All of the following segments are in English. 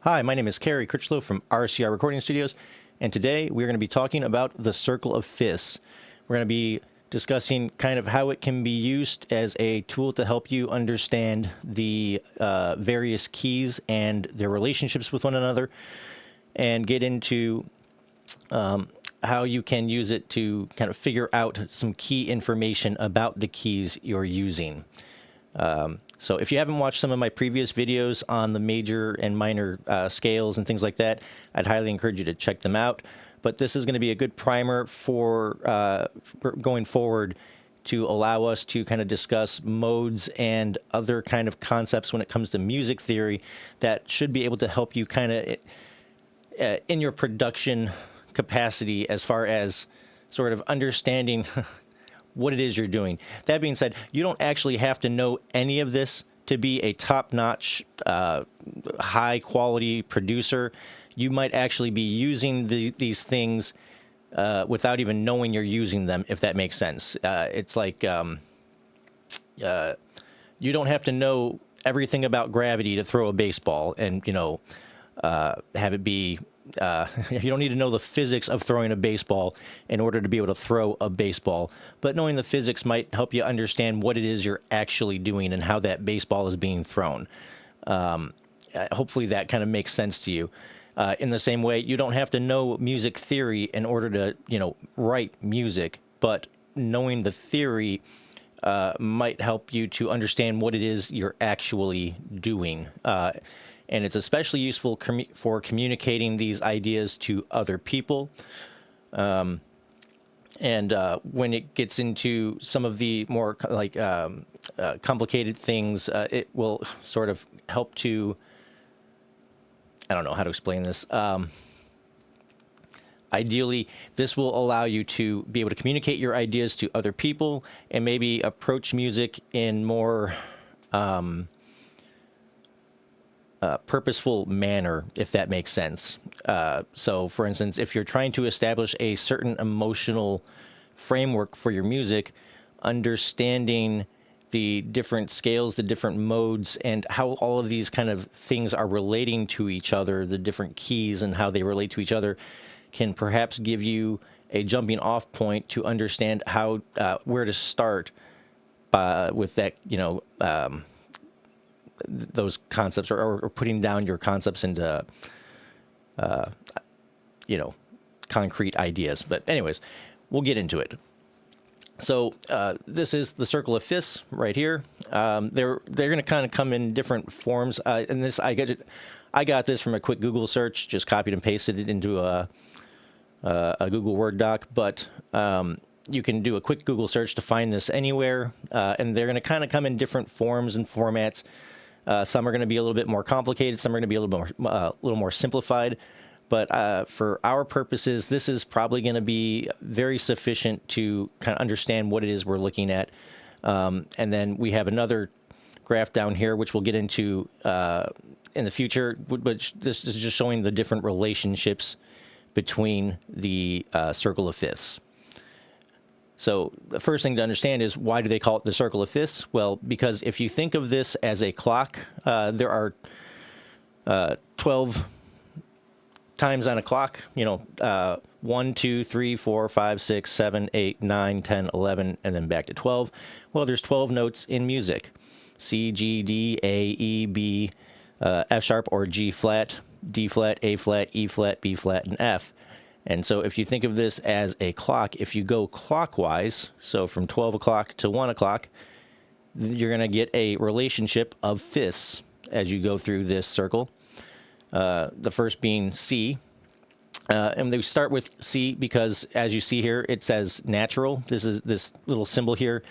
Hi, my name is Kerry Critchlow from RCR Recording Studios, and today we're going to be talking about the Circle of Fifths. We're going to be discussing kind of how it can be used as a tool to help you understand the various keys and their relationships with one another, and get into how you can use it to kind of figure out some key information about the keys you're using. So if you haven't watched some of my previous videos on the major and minor scales and things like that, I'd highly encourage you to check them out. But this is going to be a good primer for going forward to allow us to kind of discuss modes and other kind of concepts when it comes to music theory that should be able to help you kind of in your production capacity as far as sort of understanding what it is you're doing. That being said, you don't actually have to know any of this to be a top-notch, high-quality producer. You might actually be using these things without even knowing you're using them, if that makes sense. It's like you don't have to know everything about gravity to throw a baseball and, have it be... you don't need to know the physics of throwing a baseball in order to be able to throw a baseball, but knowing the physics might help you understand what it is you're actually doing and how that baseball is being thrown. Hopefully that kind of makes sense to you. In the same way, you don't have to know music theory in order to, write music, but knowing the theory might help you to understand what it is you're actually doing. And it's especially useful for communicating these ideas to other people. And when it gets into some of the more complicated things, it will sort of help to, I don't know how to explain this. Ideally, this will allow you to be able to communicate your ideas to other people and maybe approach music in more purposeful manner, if that makes sense. So, for instance, if you're trying to establish a certain emotional framework for your music, understanding the different scales, the different modes, and how all of these kind of things are relating to each other, the different keys and how they relate to each other, can perhaps give you a jumping off point to understand how where to start with that, those concepts, or putting down your concepts into, concrete ideas. But anyways, we'll get into it. So this is the Circle of Fifths right here. They're going to kind of come in different forms. And this I got this from a quick Google search, just copied and pasted it into a Google Word doc. But you can do a quick Google search to find this anywhere. And they're going to kind of come in different forms and formats. Some are going to be a little bit more complicated. Some are going to be a little more simplified. But for our purposes, this is probably going to be very sufficient to kind of understand what it is we're looking at. And then we have another graph down here, which we'll get into in the future. But this is just showing the different relationships between the Circle of Fifths. So the first thing to understand is, why do they call it the Circle of Fifths? Well, because if you think of this as a clock, there are 12 times on a clock, 1, 2, 3, 4, 5, 6, 7, 8, 9, 10, 11, and then back to 12. Well, there's 12 notes in music: C, G, D, A, E, B, F sharp or G flat, D flat, A flat, E flat, B flat, and F. And so if you think of this as a clock, if you go clockwise, so from 12 o'clock to 1 o'clock, you're going to get a relationship of fifths as you go through this circle. The first being C. And they start with C because, as you see here, it says natural. This is this little symbol here.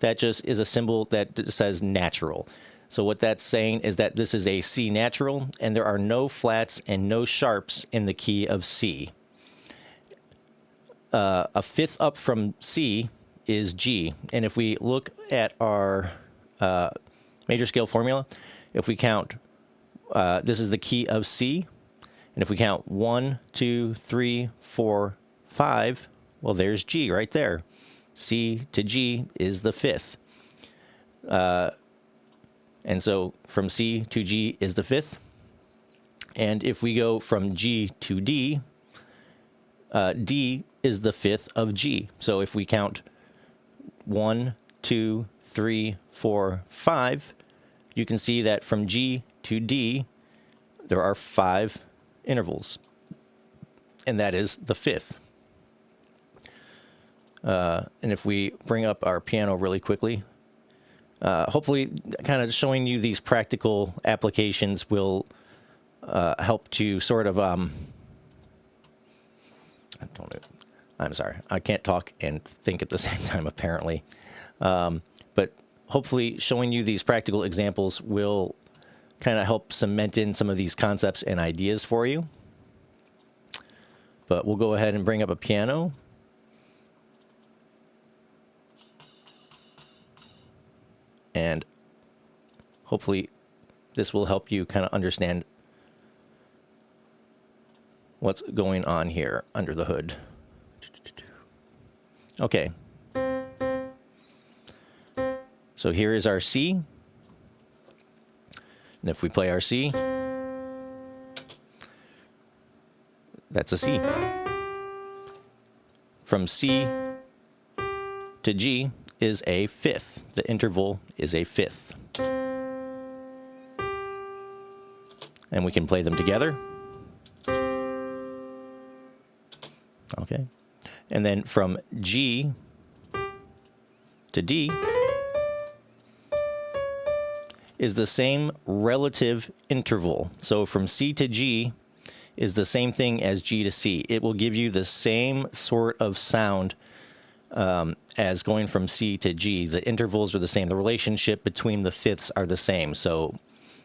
That just is a symbol that says natural. So what that's saying is that this is a C natural, and there are no flats and no sharps in the key of C. A fifth up from C is G. And if we look at our major scale formula, if we count, this is the key of C. And if we count 1, 2, 3, 4, 5, well, there's G right there. C to G is the fifth. And so from C to G is the fifth. And if we go from G to D, D is the fifth of G. So if we count 1, 2, 3, 4, 5, you can see that from G to D, there are 5 intervals. And that is the fifth. And if we bring up our piano really quickly, hopefully kind of showing you these practical applications will help to sort of, I'm sorry, I can't talk and think at the same time, apparently. But hopefully showing you these practical examples will kind of help cement in some of these concepts and ideas for you. But we'll go ahead and bring up a piano. And hopefully this will help you kind of understand what's going on here under the hood. Okay. So here is our C. And if we play our C, that's a C. From C to G is a fifth. The interval is a fifth. And we can play them together. Okay. And then from G to D is the same relative interval. So from C to G is the same thing as G to C. It will give you the same sort of sound as going from C to G. The intervals are the same. The relationship between the fifths are the same. So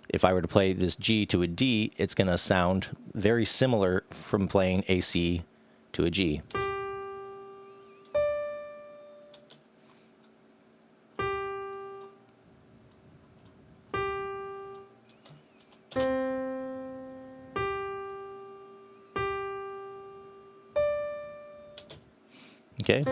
if I were to play this G to a D, it's going to sound very similar from playing a C to a G. Okay.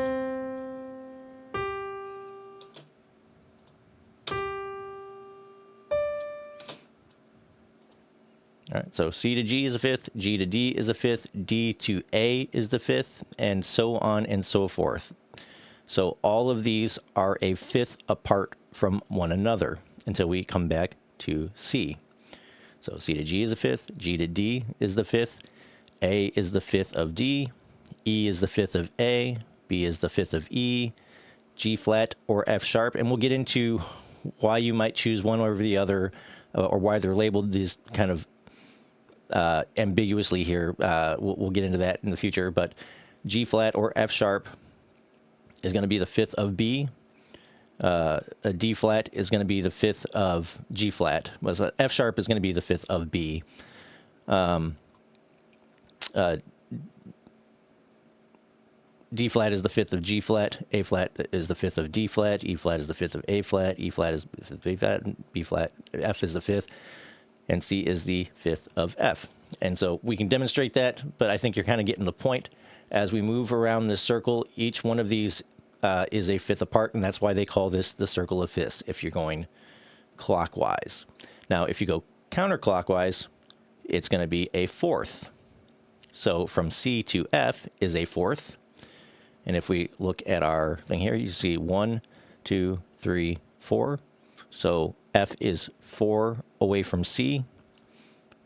All right, so C to G is a fifth, G to D is a fifth, D to A is the fifth, and so on and so forth. So all of these are a fifth apart from one another until we come back to C. So C to G is a fifth, G to D is the fifth, A is the fifth of D, E is the fifth of A, B is the fifth of E, G flat or F sharp, and we'll get into why you might choose one over the other, or why they're labeled these kind of ambiguously here. We'll get into that in the future, but G flat or F sharp is going to be the fifth of B. A D flat is going to be the fifth of G flat. F sharp is going to be the fifth of B. D flat is the fifth of G flat, A flat is the fifth of D flat, E flat is the fifth of A flat, E flat is the fifth of B flat, B flat, F is the fifth, and C is the fifth of F. And so we can demonstrate that, but I think you're kind of getting the point. As we move around this circle, each one of these is a fifth apart, and that's why they call this the circle of fifths if you're going clockwise. Now, if you go counterclockwise, it's going to be a fourth. So from C to F is a fourth. And if we look at our thing here, you see 1, 2, 3, 4. So F is 4 away from C,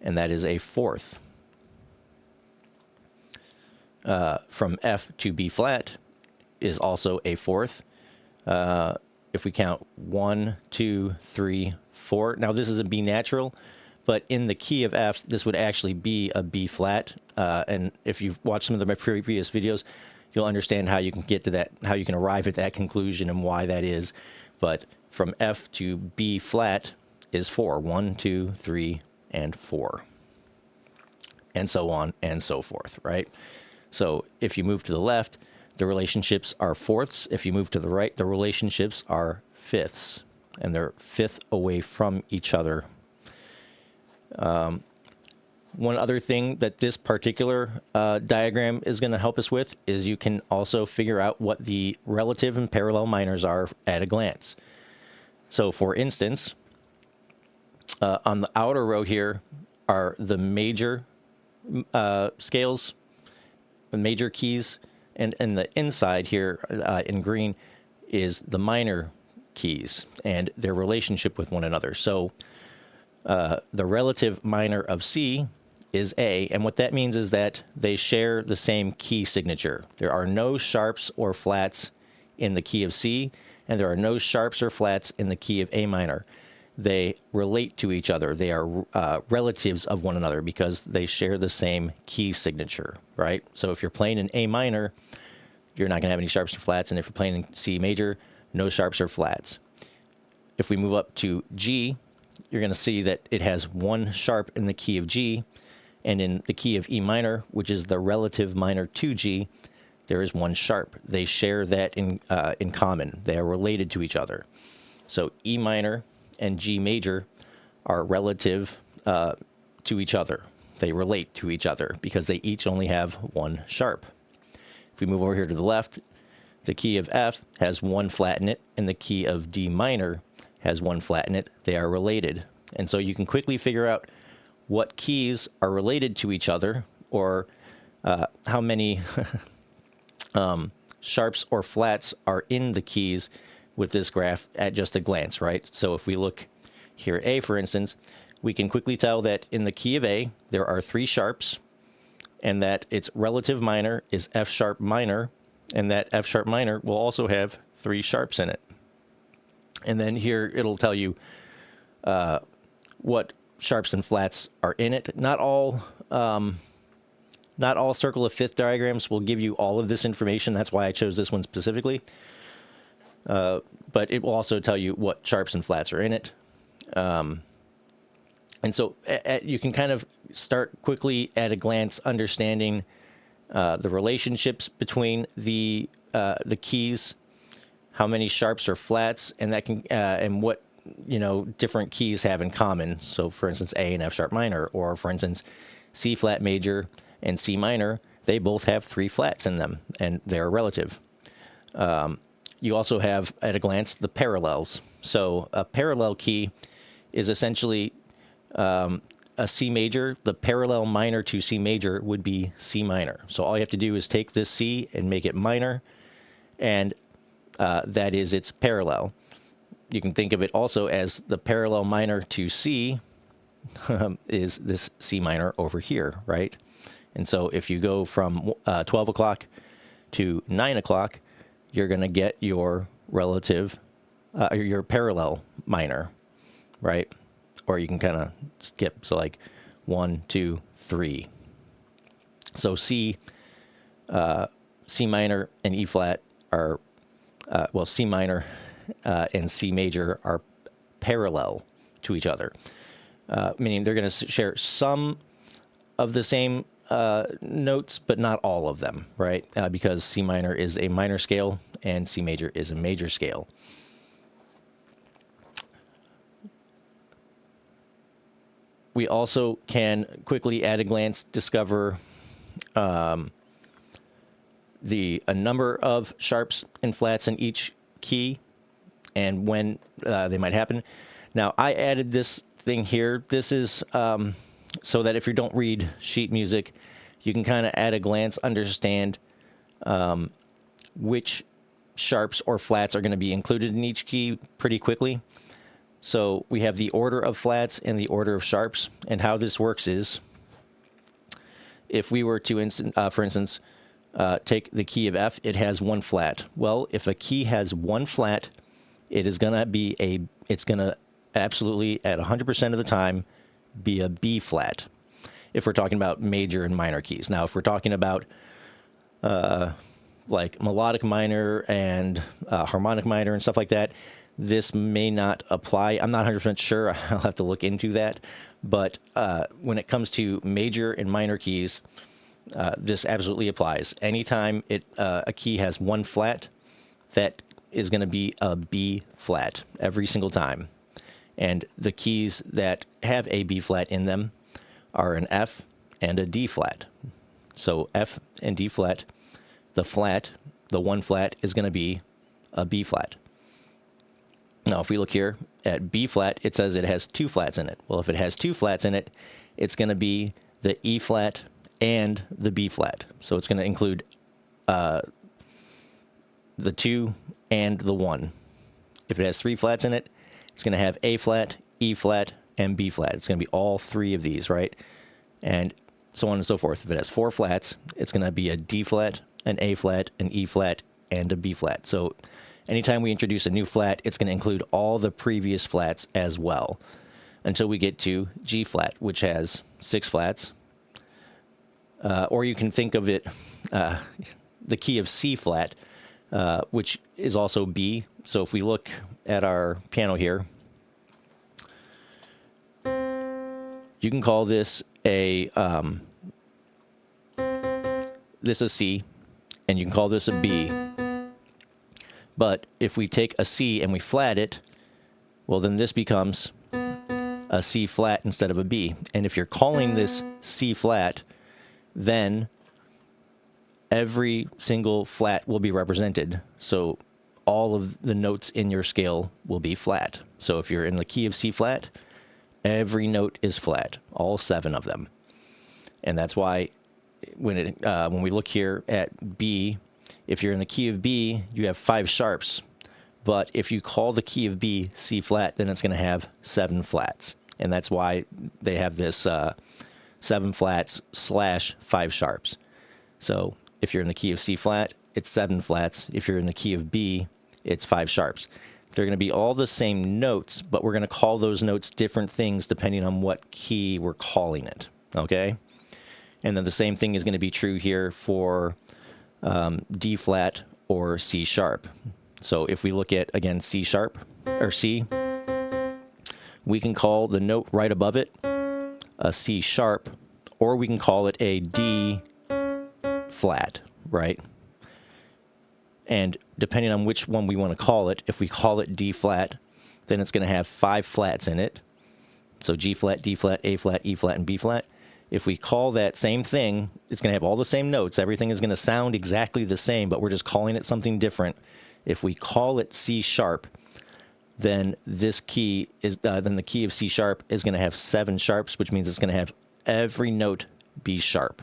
and that is a fourth. From F to B flat is also a fourth. If we count 1, 2, 3, 4. Now this is a B natural, but in the key of F, this would actually be a B flat. And if you've watched some of my previous videos, you'll understand how you can get to that, how you can arrive at that conclusion and why that is. But from F to B flat is 4. 1, 2, 3, and 4. And so on and so forth, right? So if you move to the left, the relationships are fourths. If you move to the right, the relationships are fifths. And they're fifth away from each other. One other thing that this particular diagram is going to help us with is you can also figure out what the relative and parallel minors are at a glance. So for instance, on the outer row here, are the major scales, the major keys, and the inside here in green is the minor keys and their relationship with one another. So the relative minor of C is A, and what that means is that they share the same key signature. There are no sharps or flats in the key of C, and there are no sharps or flats in the key of A minor. They relate to each other. They are relatives of one another because they share the same key signature, right? So if you're playing in A minor, you're not going to have any sharps or flats, and if you're playing in C major, no sharps or flats. If we move up to G, you're going to see that it has one sharp in the key of G, and in the key of E minor, which is the relative minor to G, there is one sharp. They share that in common. They are related to each other. So E minor and G major are relative to each other. They relate to each other because they each only have one sharp. If we move over here to the left, the key of F has one flat in it, and the key of D minor has one flat in it. They are related. And so you can quickly figure out what keys are related to each other, or how many sharps or flats are in the keys with this graph at just a glance, right? So if we look here at A, for instance, we can quickly tell that in the key of A, there are 3 sharps, and that its relative minor is F sharp minor, and that F sharp minor will also have 3 sharps in it. And then here it'll tell you what sharps and flats are in it. Not all circle of fifth diagrams will give you all of this information. That's why I chose this one specifically. But it will also tell you what sharps and flats are in it. And so you can kind of start quickly at a glance understanding the relationships between the keys, how many sharps or flats, and that can and what different keys have in common. So, for instance, A and F sharp minor, or for instance, C flat major and C minor, they both have 3 flats in them, and they're relative. You also have, at a glance, the parallels. So a parallel key is essentially a C major. The parallel minor to C major would be C minor. So all you have to do is take this C and make it minor, and that is its parallel. You can think of it also as the parallel minor to C is this C minor over here, right? And so if you go from 12 o'clock to 9 o'clock, you're going to get your relative, your parallel minor, right? Or you can kind of skip. So like 1, 2, 3. So C minor and E flat are, C minor and C major are parallel to each other, meaning they're going to share some of the same notes, but not all of them, right? Because C minor is a minor scale and C major is a major scale. We also can quickly, at a glance, discover a number of sharps and flats in each key and when they might happen. Now, I added this thing here. This is so that if you don't read sheet music, you can kind of at a glance understand which sharps or flats are going to be included in each key pretty quickly. So we have the order of flats and the order of sharps, and how this works is if we were to, for instance, take the key of F, it has 1 flat. Well, if a key has 1 flat, it is going to be it's going to absolutely at 100% of the time be a B flat. If we're talking about major and minor keys. Now, if we're talking about like melodic minor and harmonic minor and stuff like that, this may not apply. I'm not 100% sure. I'll have to look into that. But when it comes to major and minor keys, this absolutely applies. Anytime a key has 1 flat, that is going to be a B flat every single time. And the keys that have a B flat in them are an F and a D flat. So F and D flat, the 1 flat is going to be a B flat. Now, if we look here at B flat, it says it has 2 flats in it. Well, if it has 2 flats in it it's going to be the E flat and the B flat. So it's going to include the 2 and the 1. If it has 3 flats in it, it's going to have A flat, E flat, and B flat. It's going to be all 3 of these, right? And so on and so forth. If it has 4 flats, it's going to be a D flat, an A flat, an E flat, and a B flat. So anytime we introduce a new flat, it's going to include all the previous flats as well, until we get to G flat, which has 6 flats. Or you can think of it, the key of C flat, which is also B. So if we look at our piano here, you can call this a C, and you can call this a B. But if we take a C and we flat it, well, then this becomes a C flat instead of a B. And if you're calling this C flat, then every single flat will be represented. So all of the notes in your scale will be flat. So if you're in the key of C flat, every note is flat, all 7 of them. And that's why when we look here at B, if you're in the key of B, you have 5 sharps. But if you call the key of B C flat, then it's going to have 7 flats. And that's why they have this 7 flats / 5 sharps. So if you're in the key of C flat, it's 7 flats. If you're in the key of B, it's 5 sharps. They're going to be all the same notes, but we're going to call those notes different things depending on what key we're calling it, okay? And then the same thing is going to be true here for D flat or C sharp. So if we look at, again, C sharp, or C, we can call the note right above it a C sharp, or we can call it a D flat, right? And depending on which one we want to call it, if we call it D flat, then it's going to have 5 flats in it. So G flat, D flat, A flat, E flat, and B flat. If we call that same thing, it's going to have all the same notes. Everything is going to sound exactly the same, but we're just calling it something different. If we call it C sharp, then this key is then the key of C sharp is going to have 7 sharps, which means it's going to have every note be sharp.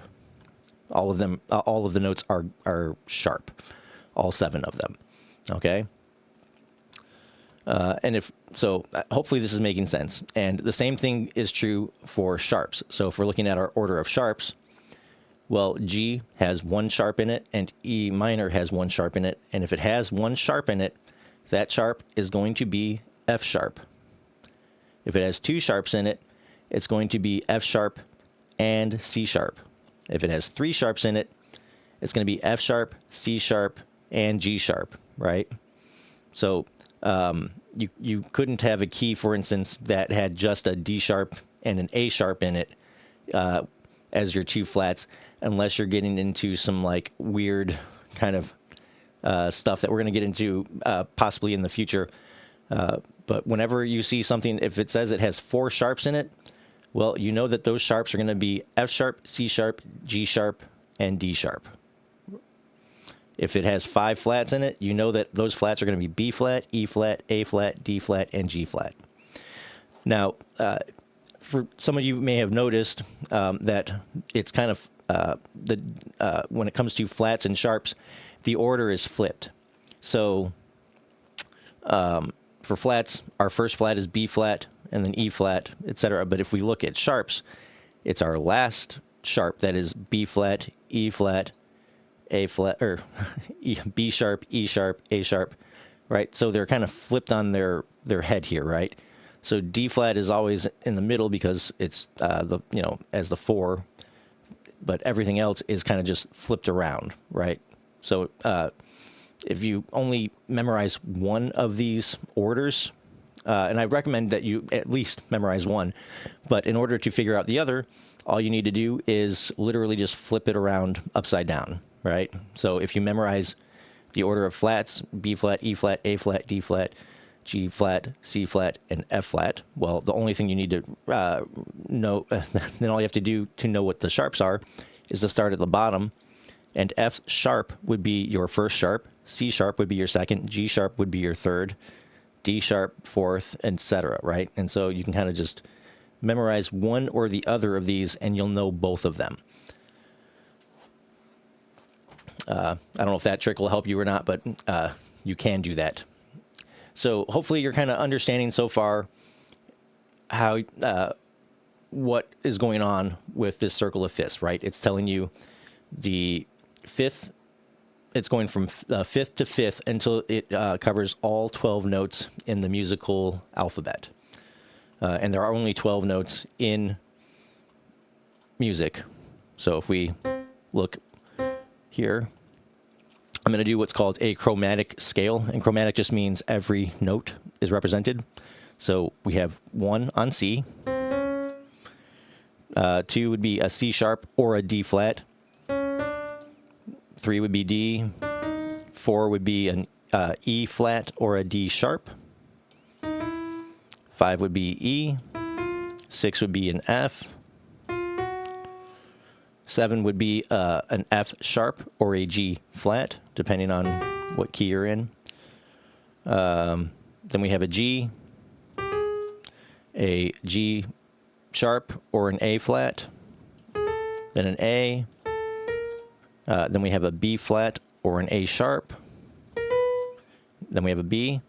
All of them, all of the notes are sharp, all 7 of them. Okay. And if so, hopefully this is making sense. And the same thing is true for sharps. So if we're looking at our order of sharps, well, G has 1 sharp in it, and E minor has 1 sharp in it. And if it has 1 sharp in it, that sharp is going to be F sharp. If it has 2 sharps in it, it's going to be F sharp and C sharp. If it has 3 sharps in it, it's going to be F sharp, C sharp, and G sharp, right? So you couldn't have a key, for instance, that had just a D sharp and an A sharp in it as your 2 flats, unless you're getting into some like weird kind of stuff that we're going to get into possibly in the future. But whenever you see something, if it says it has 4 sharps in it, well, you know that those sharps are going to be F sharp, C sharp, G sharp, and D sharp. If it has 5 flats in it, you know that those flats are going to be B flat, E flat, A flat, D flat, and G flat. Now, for some of you may have noticed that it's kind of when it comes to flats and sharps, the order is flipped. So for flats, our first flat is B flat, and then E flat, etc. But if we look at sharps, it's our last sharp that is B flat, E flat, A flat, or B sharp, E sharp, A sharp, right? So they're kind of flipped on their head here, right? So D flat is always in the middle because it's as the 4, but everything else is kind of just flipped around, right? So if you only memorize one of these orders, and I recommend that you at least memorize one, but in order to figure out the other, all you need to do is literally just flip it around upside down, right? So if you memorize the order of flats, B flat, E flat, A flat, D flat, G flat, C flat, and F flat, well, the only thing you need to know, then all you have to do to know what the sharps are is to start at the bottom, and F sharp would be your first sharp, C sharp would be your second, G sharp would be your third, D sharp, fourth, etc., right? And so you can kind of just memorize one or the other of these, and you'll know both of them. I don't know if that trick will help you or not, but you can do that. So hopefully you're kind of understanding so far how what is going on with this circle of fifths, right? It's telling you the fifth, it's going from fifth to fifth until it covers all 12 notes in the musical alphabet. And there are only 12 notes in music. So if we look here, I'm going to do what's called a chromatic scale. And chromatic just means every note is represented. So we have 1 on C. 2 would be a C sharp or a D flat. 3 would be D. 4 would be an E flat or a D sharp. 5 would be E. 6 would be an F. 7 would be an F sharp or a G flat, depending on what key you're in. Then we have a G sharp or an A flat. Then an A. Then we have a B flat or an A sharp. Then we have a B,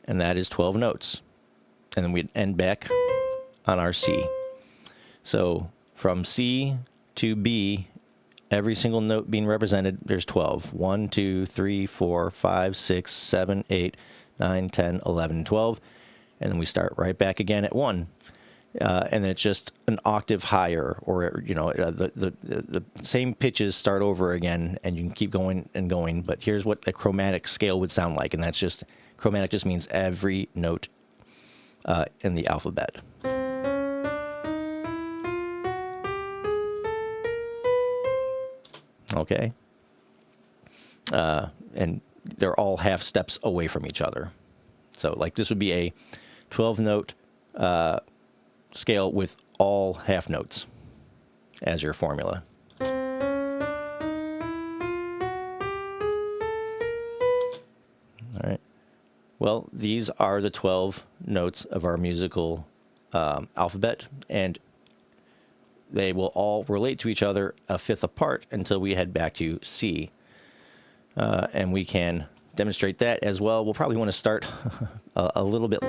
and that is 12 notes. And then we end back on our C. So from C to B, every single note being represented, there's 12. 1, 2, 3, 4, 5, 6, 7, 8, 9, 10, 11, 12. And then we start right back again at 1. And then it's just an octave higher, or, you know, the same pitches start over again, and you can keep going and going. But here's what a chromatic scale would sound like. And that's just, chromatic just means every note in the alphabet. Okay. And they're all half steps away from each other. So like this would be a 12-note scale with all half notes as your formula. All right. Well, these are the 12 notes of our musical alphabet, and they will all relate to each other a fifth apart until we head back to C. And we can demonstrate that as well. We'll probably want to start a little bit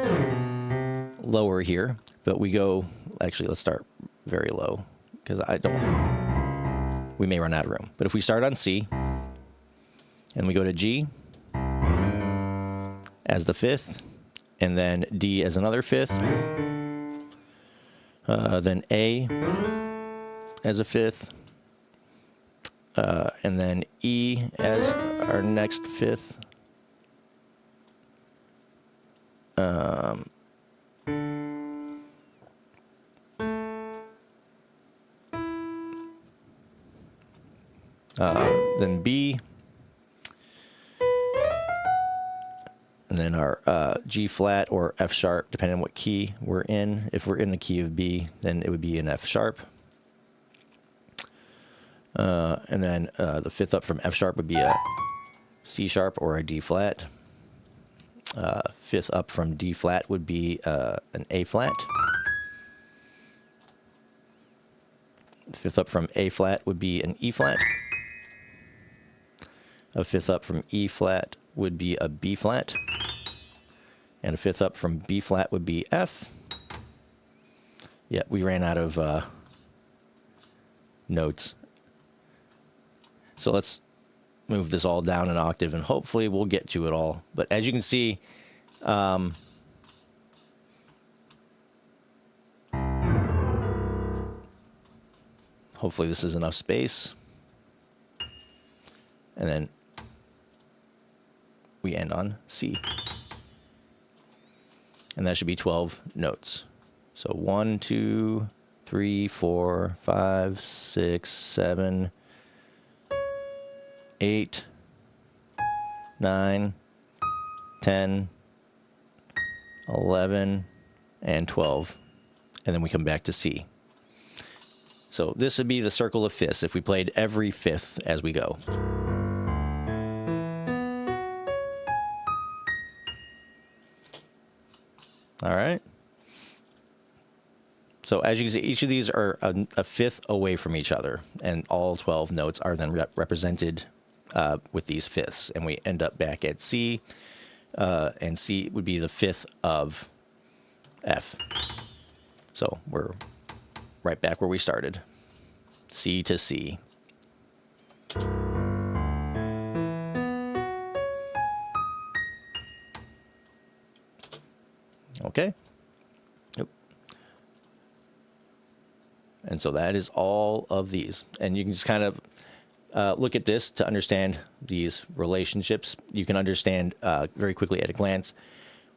lower here, but we go, actually, let's start very low, because we may run out of room. But if we start on C, and we go to G as the fifth, and then D as another fifth, then A as a fifth, and then E as our next fifth, then B, and then our G flat or F sharp, depending on what key we're in. If we're in the key of B, then it would be an F sharp. And then the fifth up from F sharp would be a C sharp or a D flat. Fifth up from D flat would be an A flat. Fifth up from A flat would be an E flat. A fifth up from E flat would be a B flat. And a fifth up from B flat would be F. Yeah, we ran out of notes. So let's move this all down an octave, and hopefully we'll get to it all. But as you can see, hopefully this is enough space. And then we end on C. And that should be 12 notes. So 1, 2, 3, 4, 5, 6, 7, 8, 9, 10, 11, and 12. And then we come back to C. So this would be the circle of fifths if we played every fifth as we go. All right. So as you can see, each of these are a fifth away from each other, and all 12 notes are then represented with these fifths, and we end up back at C, and C would be the fifth of F. So we're right back where we started, C to C. Okay. And so that is all of these. And you can just kind of look at this to understand these relationships. You can understand very quickly at a glance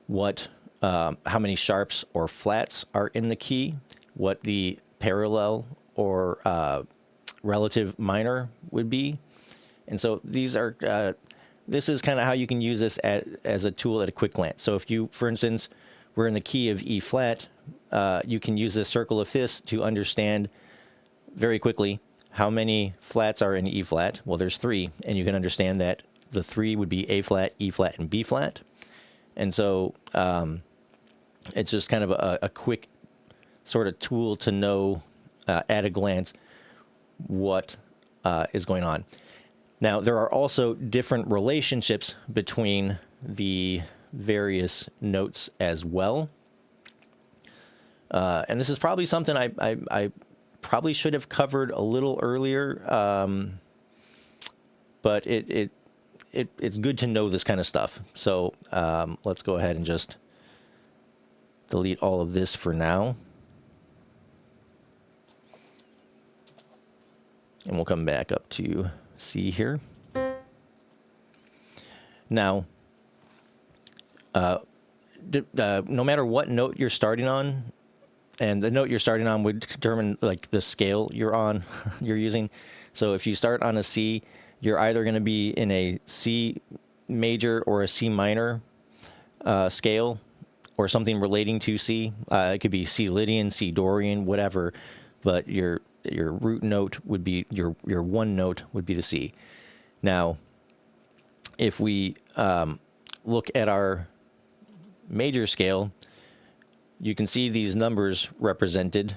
what how many sharps or flats are in the key, what the parallel or relative minor would be. And so these are, this is kind of how you can use this as a tool at a quick glance. So if you, for instance, were in the key of E flat, you can use this circle of fifths to understand very quickly how many flats are in E flat. Well, there's 3, and you can understand that the 3 would be A flat, E flat, and B flat. And so it's just kind of a quick sort of tool to know at a glance what is going on. Now, there are also different relationships between the various notes as well. And this is probably something I probably should have covered a little earlier, but it's good to know this kind of stuff. So let's go ahead and just delete all of this for now. And we'll come back up to C here. Now, no matter what note you're starting on, and the note you're starting on would determine like the scale you're on, you're using. So if you start on a C, you're either going to be in a C major or a C minor scale, or something relating to C. It could be C Lydian, C Dorian, whatever. But your root note would be your one note would be the C. Now, if we look at our major scale, you can see these numbers represented.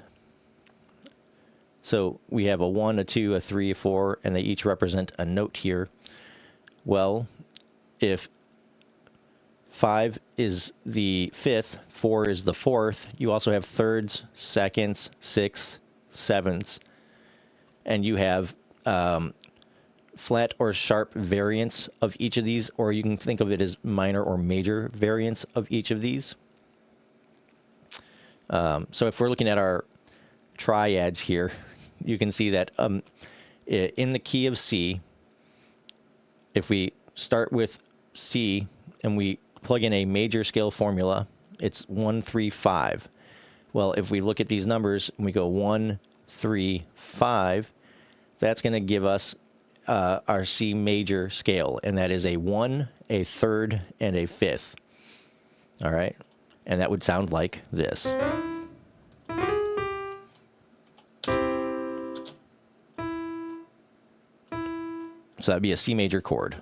So we have a 1, a 2, a 3, a 4, and they each represent a note here. Well, if 5 is the 5th, 4 is the 4th, you also have thirds, seconds, sixths, sevenths, and you have flat or sharp variants of each of these, or you can think of it as minor or major variants of each of these. So if we're looking at our triads here, you can see that in the key of C, if we start with C and we plug in a major scale formula, it's 1, 3, 5. Well, if we look at these numbers and we go 1, 3, 5, that's going to give us our C major scale, and that is a 1, a third, and a fifth. All right, and that would sound like this. So that'd be a C major chord.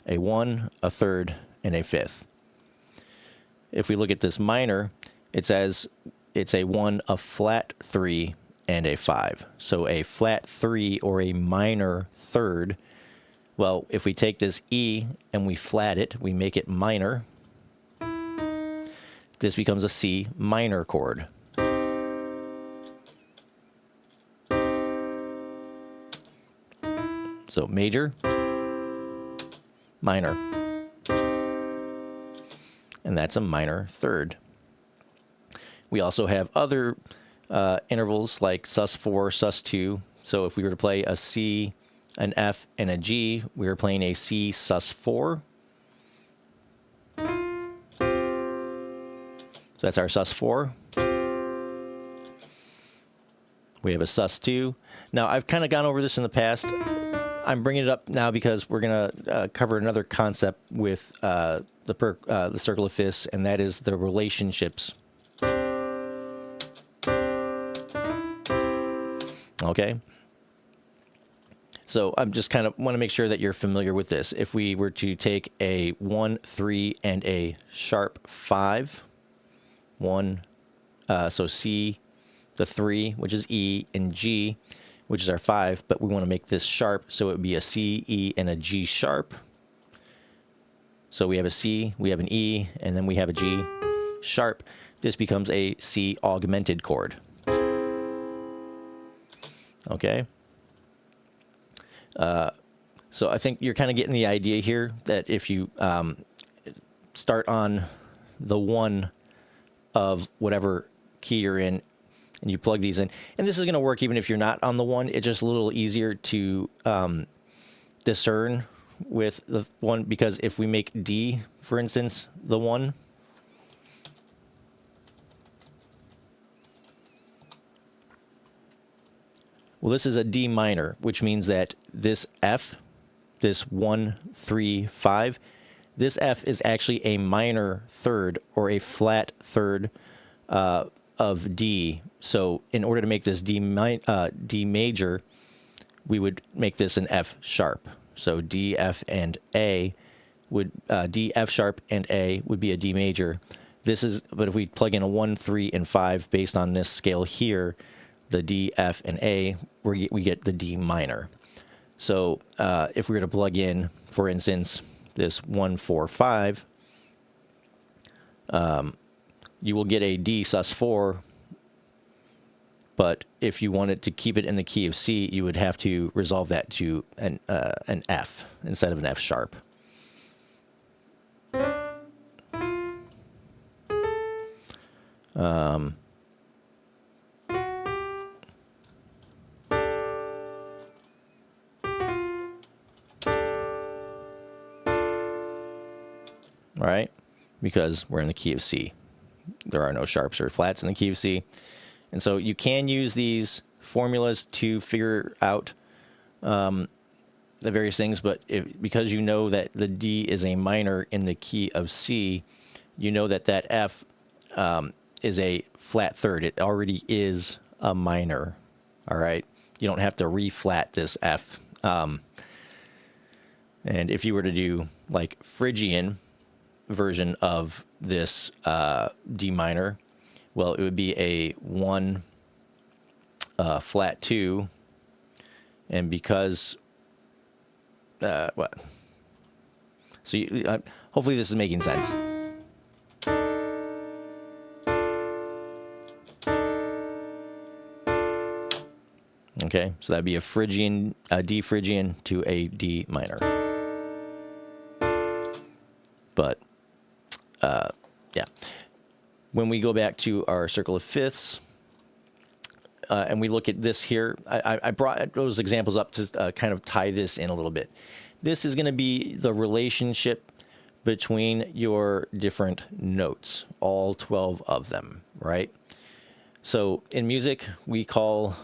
A 1, a third, and a fifth. If we look at this minor, it says it's a 1, a flat 3, and a 5. So a flat 3 or a minor third. Well, if we take this E and we flat it, we make it minor. This becomes a C minor chord. So major, minor, and that's a minor third. We also have other intervals like sus4, sus2. So if we were to play a C, an F, and a G, we are playing a C sus4. So that's our sus4. We have a sus2. Now, I've kind of gone over this in the past. I'm bringing it up now because we're going to cover another concept with the circle of fifths, and that is the relationships. Okay? So I'm just kind of want to make sure that you're familiar with this. If we were to take a 1, 3, and a sharp 5, so C, the 3, which is E, and G, which is our 5, but we want to make this sharp, so it would be a C, E, and a G sharp. So we have a C, we have an E, and then we have a G sharp. This becomes a C augmented chord. Okay. So I think you're kind of getting the idea here that if you start on the 1 of whatever key you're in, and you plug these in, and this is going to work even if you're not on the 1. It's just a little easier to discern with the 1, because if we make D, for instance, the 1, well, this is a D minor, which means that this F, this 1, 3, 5, this F is actually a minor third or a flat third of D. So in order to make this D major, we would make this an F sharp. So D, F, and A would, D, F sharp, and A would be a D major. This is, but if we plug in a 1, 3, and 5 based on this scale here, the D, F, and A, we get the D minor. So if we were to plug in, for instance, this 1, 4, 5, you will get a D sus4, but if you wanted to keep it in the key of C, you would have to resolve that to an F instead of an F sharp. All right, because we're in the key of C. There are no sharps or flats in the key of C. And so you can use these formulas to figure out the various things, but because you know that the D is a minor in the key of C, you know that that F is a flat third. It already is a minor, all right? You don't have to re-flat this F. And if you were to do like Phrygian version of this D minor, well, it would be a 1 flat 2, and because what? So hopefully this is making sense. Okay, so that'd be a Phrygian, a D Phrygian to a D minor. But yeah, when we go back to our circle of fifths, and we look at this here, I brought those examples up to kind of tie this in a little bit. This is going to be the relationship between your different notes, all 12 of them, right? So in music, we call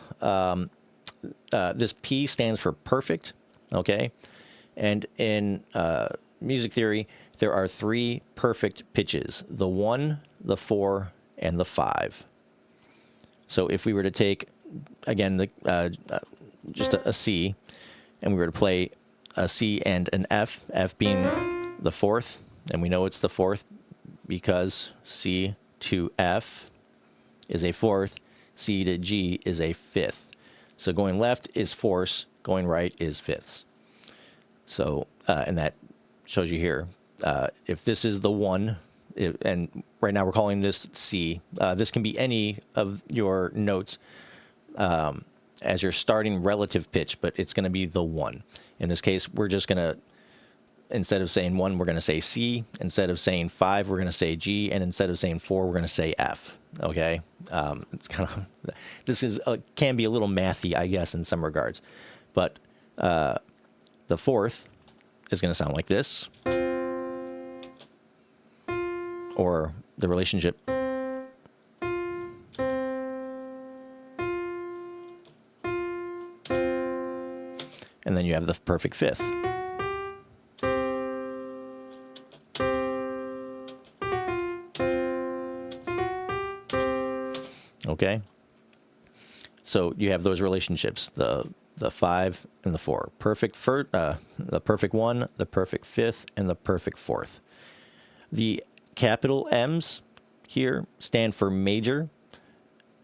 this P stands for perfect, okay? And in music theory, there are 3 perfect pitches: the 1, the 4, and the 5. So if we were to take, again, just a C, and we were to play a C and an F, F being the 4th, and we know it's the 4th because C to F is a 4th, C to G is a 5th. So going left is 4ths, going right is 5ths. So, and that shows you here. If this is the 1, and right now we're calling this C, this can be any of your notes as your starting relative pitch, but it's going to be the 1. In this case, we're just going to, instead of saying 1, we're going to say C. Instead of saying 5, we're going to say G. And instead of saying 4, we're going to say F. Okay? It's kind of, this is can be a little mathy, I guess, in some regards. But the 4th is going to sound like this. Or the relationship. And then you have the perfect 5th. Okay? So you have those relationships, the 5 and the 4. The perfect 1, the perfect 5th, and the perfect 4th. The capital M's here stand for major,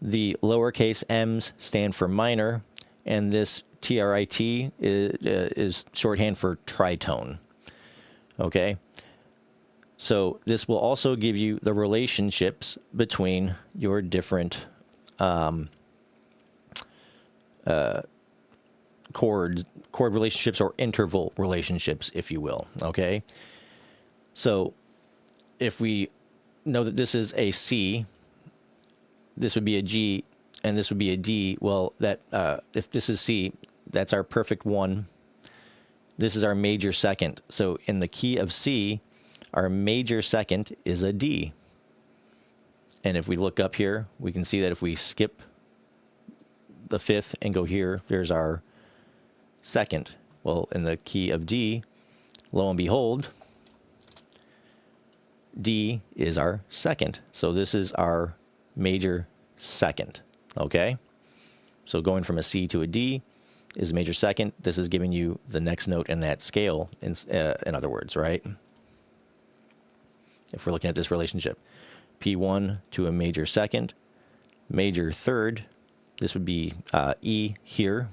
The lowercase m's stand for minor, and this TRIT is shorthand for tritone. Okay? So this will also give you the relationships between your different chord relationships, or interval relationships, if you will. Okay? So if we know that this is a C, this would be a G, and this would be a D. Well, that if this is C, that's our perfect one. This is our major second. So in the key of C, our major second is a D. And if we look up here, we can see that if we skip the fifth and go here, there's our second. Well, in the key of D, lo and behold, D is our second. So this is our major second. Okay? So going from a C to a D is a major second. This is giving you the next note in that scale, in other words, right? If we're looking at this relationship, P1 to a major second, major third, this would be E here.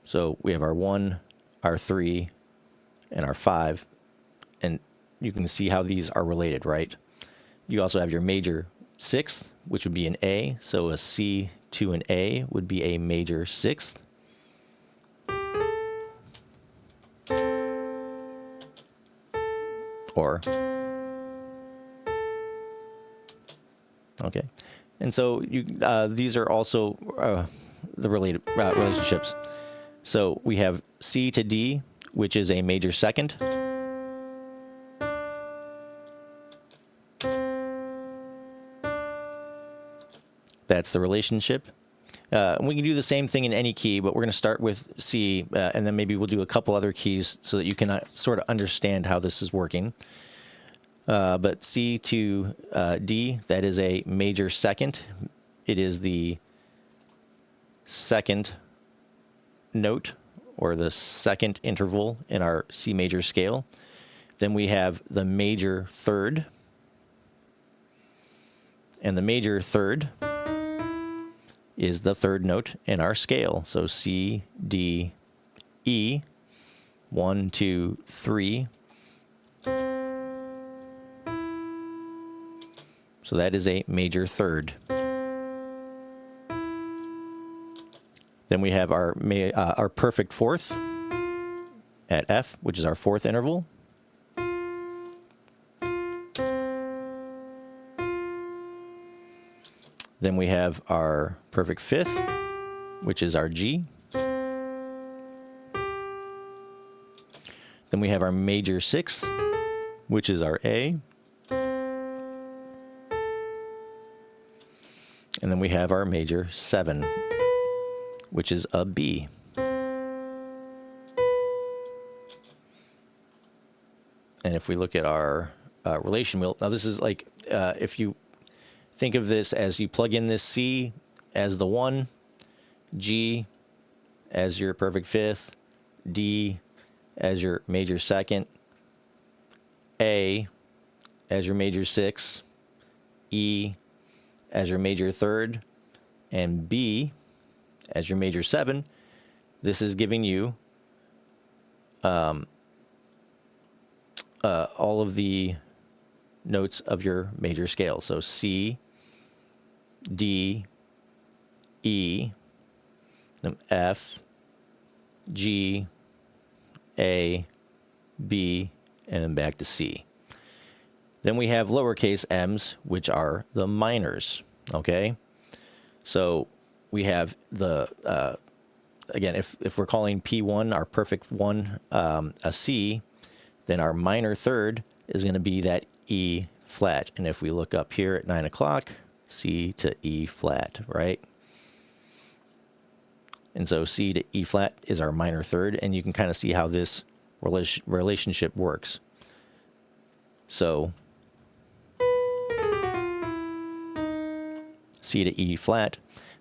So we have our 1, our 3, and our 5, and you can see how these are related, right? You also have your major sixth, which would be an A, so a C to an A would be a major sixth. Or, okay, and so you these are also the related relationships. So we have C to D, which is a major second. That's the relationship. We can do the same thing in any key, but we're going to start with C, and then maybe we'll do a couple other keys so that you can sort of understand how this is working. But C to D, that is a major second. It is the second note, or the second interval in our C major scale. Then we have the major third. And the major third is the third note in our scale. So C, D, E, 1, 2, 3. So that is a major third. Then we have our perfect fourth at F, which is our fourth interval. Then we have our perfect fifth, which is our G. Then we have our major sixth, which is our A. And then we have our major 7, which is a B. And if we look at our relation wheel, now this is like, if you think of this as you plug in this C as the 1, G as your perfect fifth, D as your major second, A as your major 6, E as your major third, and B as your major 7, this is giving you all of the notes of your major scale. So C, D, E, then F, G, A, B, and then back to C. Then we have lowercase m's, which are the minors, okay? So we have the, again, if we're calling P1 our perfect one a C, then our minor third is going to be that E flat. And if we look up here at 9 o'clock, C to E flat, right? And so C to E flat is our minor third, and you can kind of see how this relationship works. So C to E flat,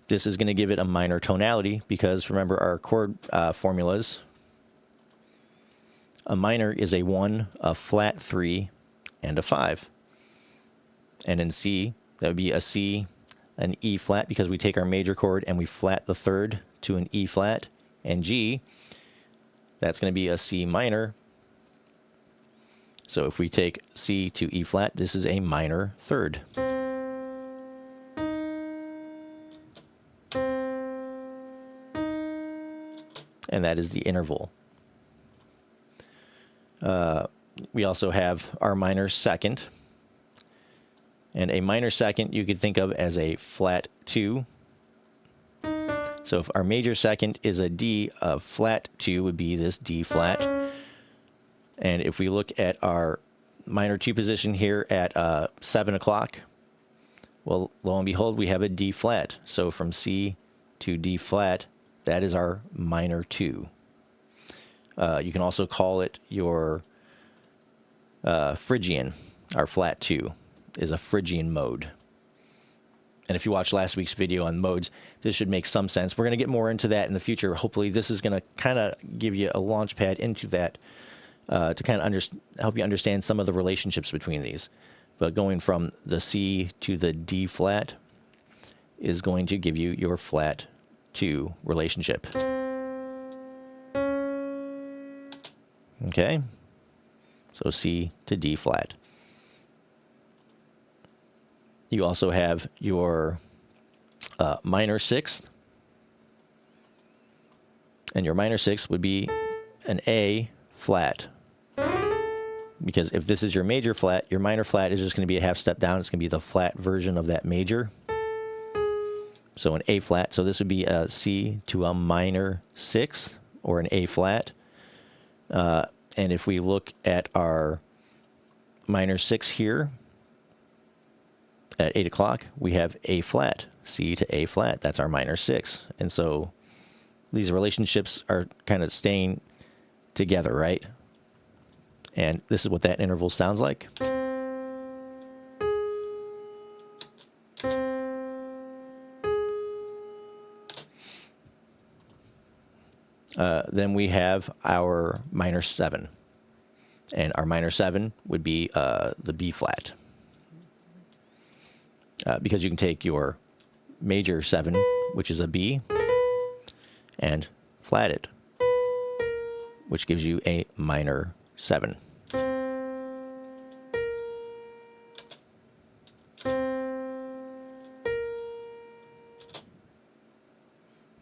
this is going to give it a minor tonality, because remember our chord formulas. A minor is a 1, a flat 3, and a 5. And in C, that would be a C, an E flat because we take our major chord and we flat the third to an E flat. And G, that's going to be a C minor. So if we take C to E flat, this is a minor third. And that is the interval. We also have our minor second. And a minor second you could think of as a flat 2. So if our major second is a D, a flat 2 would be this D flat. And if we look at our minor 2 position here at 7 o'clock, well, lo and behold, we have a D flat. So from C to D flat, that is our minor 2. You can also call it your Phrygian. Our flat 2 is a Phrygian mode. And if you watched last week's video on modes, this should make some sense. We're going to get more into that in the future. Hopefully this is going to kind of give you a launch pad into that to kind of help you understand some of the relationships between these. But going from the C to the D flat is going to give you your flat 2 relationship. Okay? So C to D flat. You also have your minor 6th. And your minor 6th would be an A flat. Because if this is your major flat, your minor flat is just going to be a half step down. It's going to be the flat version of that major. So an A flat. So this would be a C to a minor 6th or an A flat. And if we look at our minor 6 here, at 8 o'clock, we have A flat, C to A flat. That's our minor 6. And so these relationships are kind of staying together, right? And this is what that interval sounds like. Then we have our minor 7. And our minor 7 would be the B flat. Because you can take your major 7, which is a B, and flat it, which gives you a minor 7.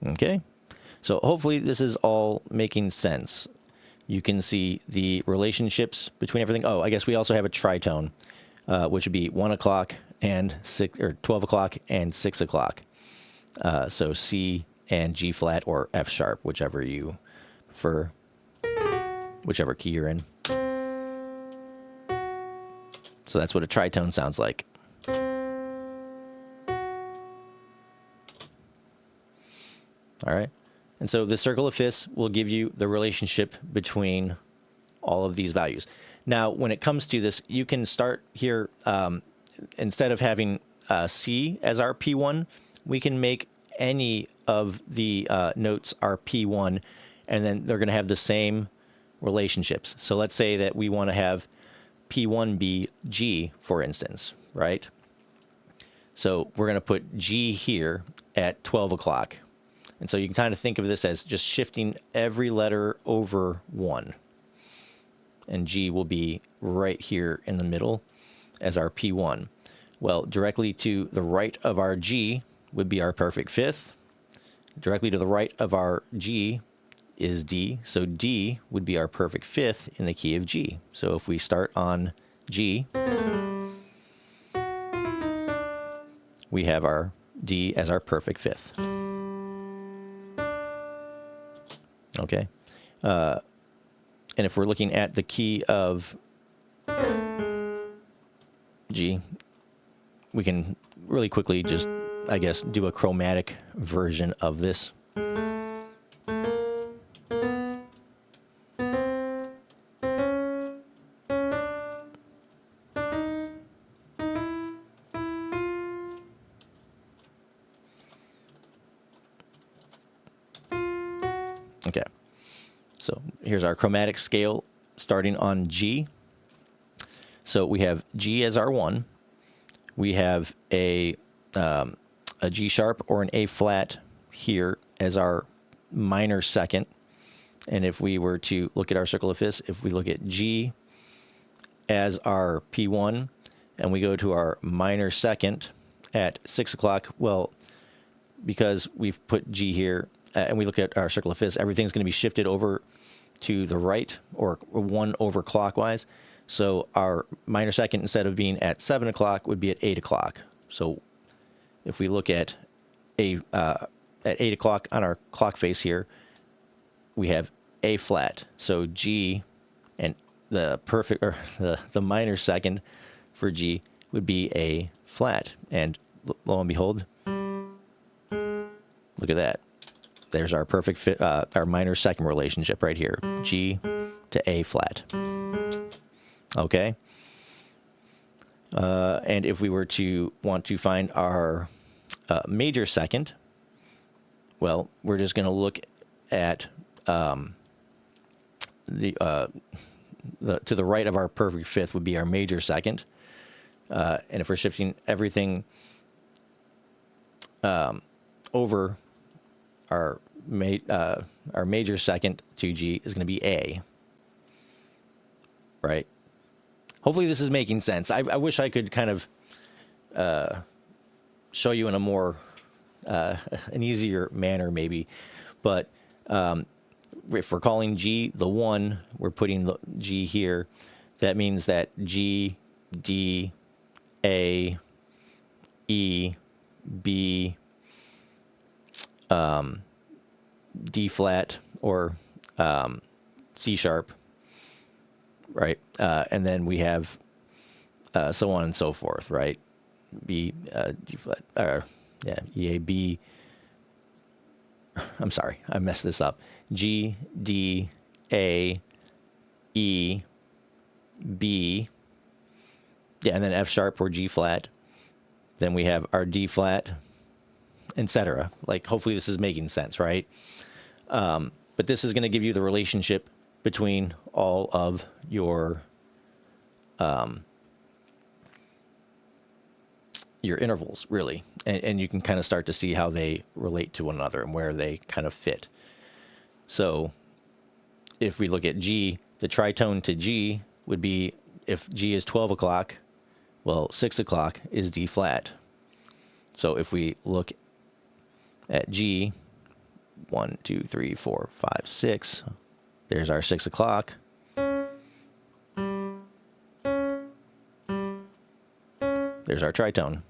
Okay, so hopefully this is all making sense. You can see the relationships between everything. Oh, I guess we also have a tritone, which would be 1 o'clock and 6 or 12 o'clock and 6 o'clock. So C and G flat or F sharp, whichever you prefer, whichever key you're in. So that's what a tritone sounds like. All right. And so the circle of fifths will give you the relationship between all of these values. Now, when it comes to this, you can start here, instead of having C as our P1, we can make any of the notes our P1, and then they're going to have the same relationships. So let's say that we want to have P1 be G, for instance, right? So we're going to put G here at 12 o'clock. And so you can kind of think of this as just shifting every letter over 1. And G will be right here in the middle as our P1. Well, directly to the right of our G would be our perfect fifth. Directly to the right of our G is D. So D would be our perfect fifth in the key of G. So if we start on G, we have our D as our perfect fifth. Okay. And if we're looking at the key of G, we can really quickly just, I guess, do a chromatic version of this. Okay, so here's our chromatic scale starting on G. So we have G as our 1. We have a a G sharp or an A flat here as our minor second. And if we were to look at our circle of fifths, if we look at G as our P1 and we go to our minor second at 6 o'clock, well, because we've put G here and we look at our circle of fifths, everything's going to be shifted over to the right or 1 over clockwise. So our minor second, instead of being at 7 o'clock, would be at 8 o'clock. So if we look at at 8 o'clock on our clock face here, we have A flat. So G and the perfect, or the minor second for G would be A flat. And lo and behold, look at that. There's our perfect fit, our minor second relationship right here. G to A flat. Okay. And if we were to want to find our major second, well, we're just going to look at to the right of our perfect fifth would be our major second. And if we're shifting everything over our major second to G is going to be A, right? Hopefully this is making sense. I wish I could kind of show you in a more an easier manner maybe, but if we're calling G the 1, we're putting the G here. That means that G, D, A, E, B, D flat, or C sharp, right? And then we have so on and so forth, right? B, D flat, yeah, E, A, B. I'm sorry, I messed this up. G, D, A, E, B, yeah, and then F sharp or G flat. Then we have our D flat, etc. Like, hopefully this is making sense, right? But this is going to give you the relationship between all of your intervals, really. And you can kind of start to see how they relate to one another and where they kind of fit. So if we look at G, the tritone to G would be, if G is 12 o'clock, well, 6 o'clock is D flat. So if we look at G, 1, 2, 3, 4, 5, 6, there's our 6 o'clock. There's our tritone.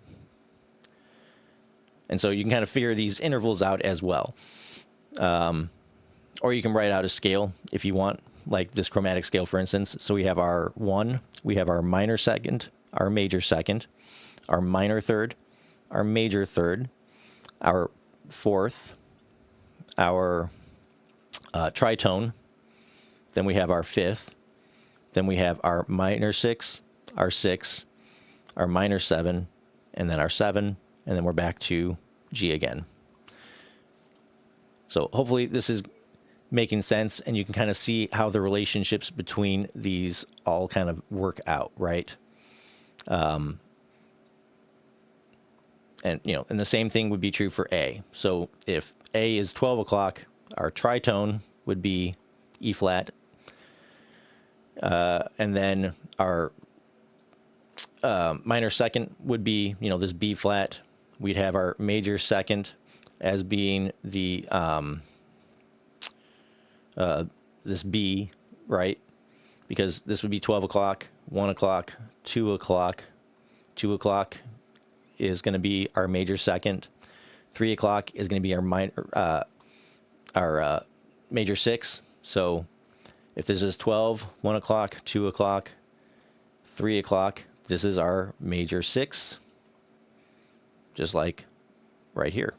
And so you can kind of figure these intervals out as well. Or you can write out a scale if you want, like this chromatic scale, for instance. So we have our 1, we have our minor second, our major second, our minor third, our major third, our fourth, our tritone, then we have our fifth, then we have our minor 6, our 6, our minor 7, and then our 7, and then we're back to G again. So hopefully this is making sense, and you can kind of see how the relationships between these all kind of work out, right? And, you know, and the same thing would be true for A. So if A is 12 o'clock, our tritone would be E flat. And then our minor second would be, you know, this B flat. We'd have our major second as being the this B, right? Because this would be 12 o'clock, 1 o'clock, 2 o'clock. 2 o'clock is going to be our major second. 3 o'clock is going to be our major 6. So if this is 12, 1 o'clock, 2 o'clock, 3 o'clock, this is our major 6, just like right here.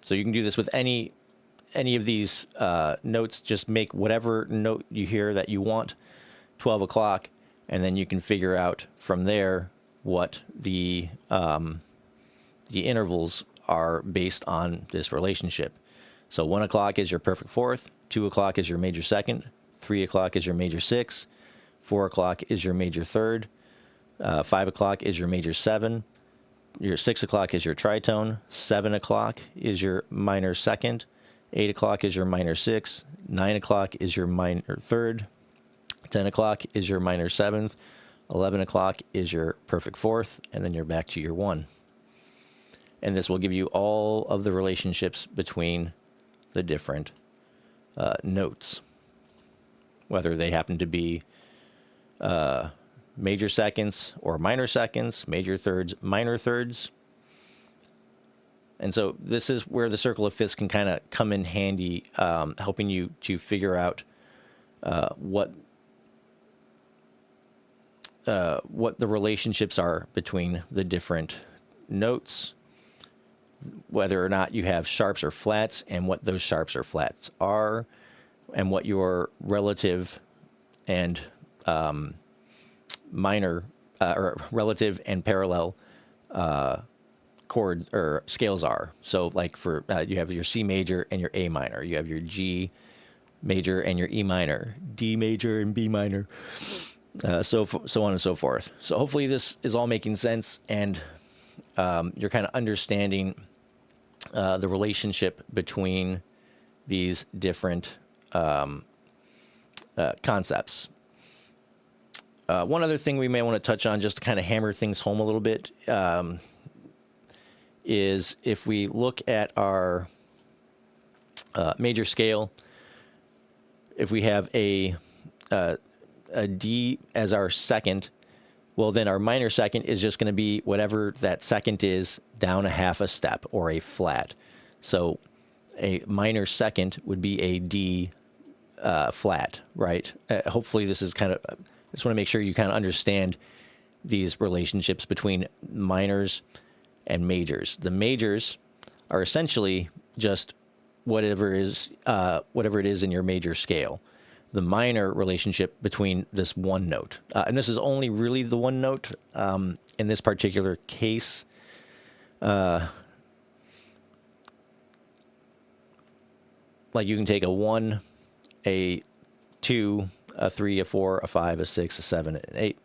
So you can do this with any of these notes. Just make whatever note you hear that you want 12 o'clock, and then you can figure out from there what the intervals are based on this relationship. So 1 o'clock is your perfect fourth, 2 o'clock is your major second, 3 o'clock is your major 6, 4 o'clock is your major third, 5 o'clock is your major 7, your 6 o'clock is your tritone, 7 o'clock is your minor second, 8 o'clock is your minor sixth, 9 o'clock is your minor third, 10 o'clock is your minor seventh, 11 o'clock is your perfect fourth, and then you're back to your 1. And this will give you all of the relationships between the different notes, whether they happen to be major seconds or minor seconds, major thirds, minor thirds. And so this is where the circle of fifths can kind of come in handy, helping you to figure out what the relationships are between the different notes, whether or not you have sharps or flats, and what those sharps or flats are, and what your relative and minor or relative and parallel chord or scales are. So like for you have your C major and your A minor, you have your G major and your E minor, D major and B minor, so on and so forth. So hopefully this is all making sense, and you're kind of understanding the relationship between these different concepts. One other thing we may want to touch on, just to kind of hammer things home a little bit, is if we look at our major scale, if we have a D as our second, well, then our minor second is just going to be whatever that second is down a half a step, or a flat. So a minor second would be a D flat, right? Hopefully this is kind of, I just want to make sure you kind of understand these relationships between minors and majors. The majors are essentially just whatever it is in your major scale. The minor relationship between this one note, and this is only really the one note in this particular case. Like you can take a 1, a 2, a 3, a 4, a 5, a 6, a 7, an 8.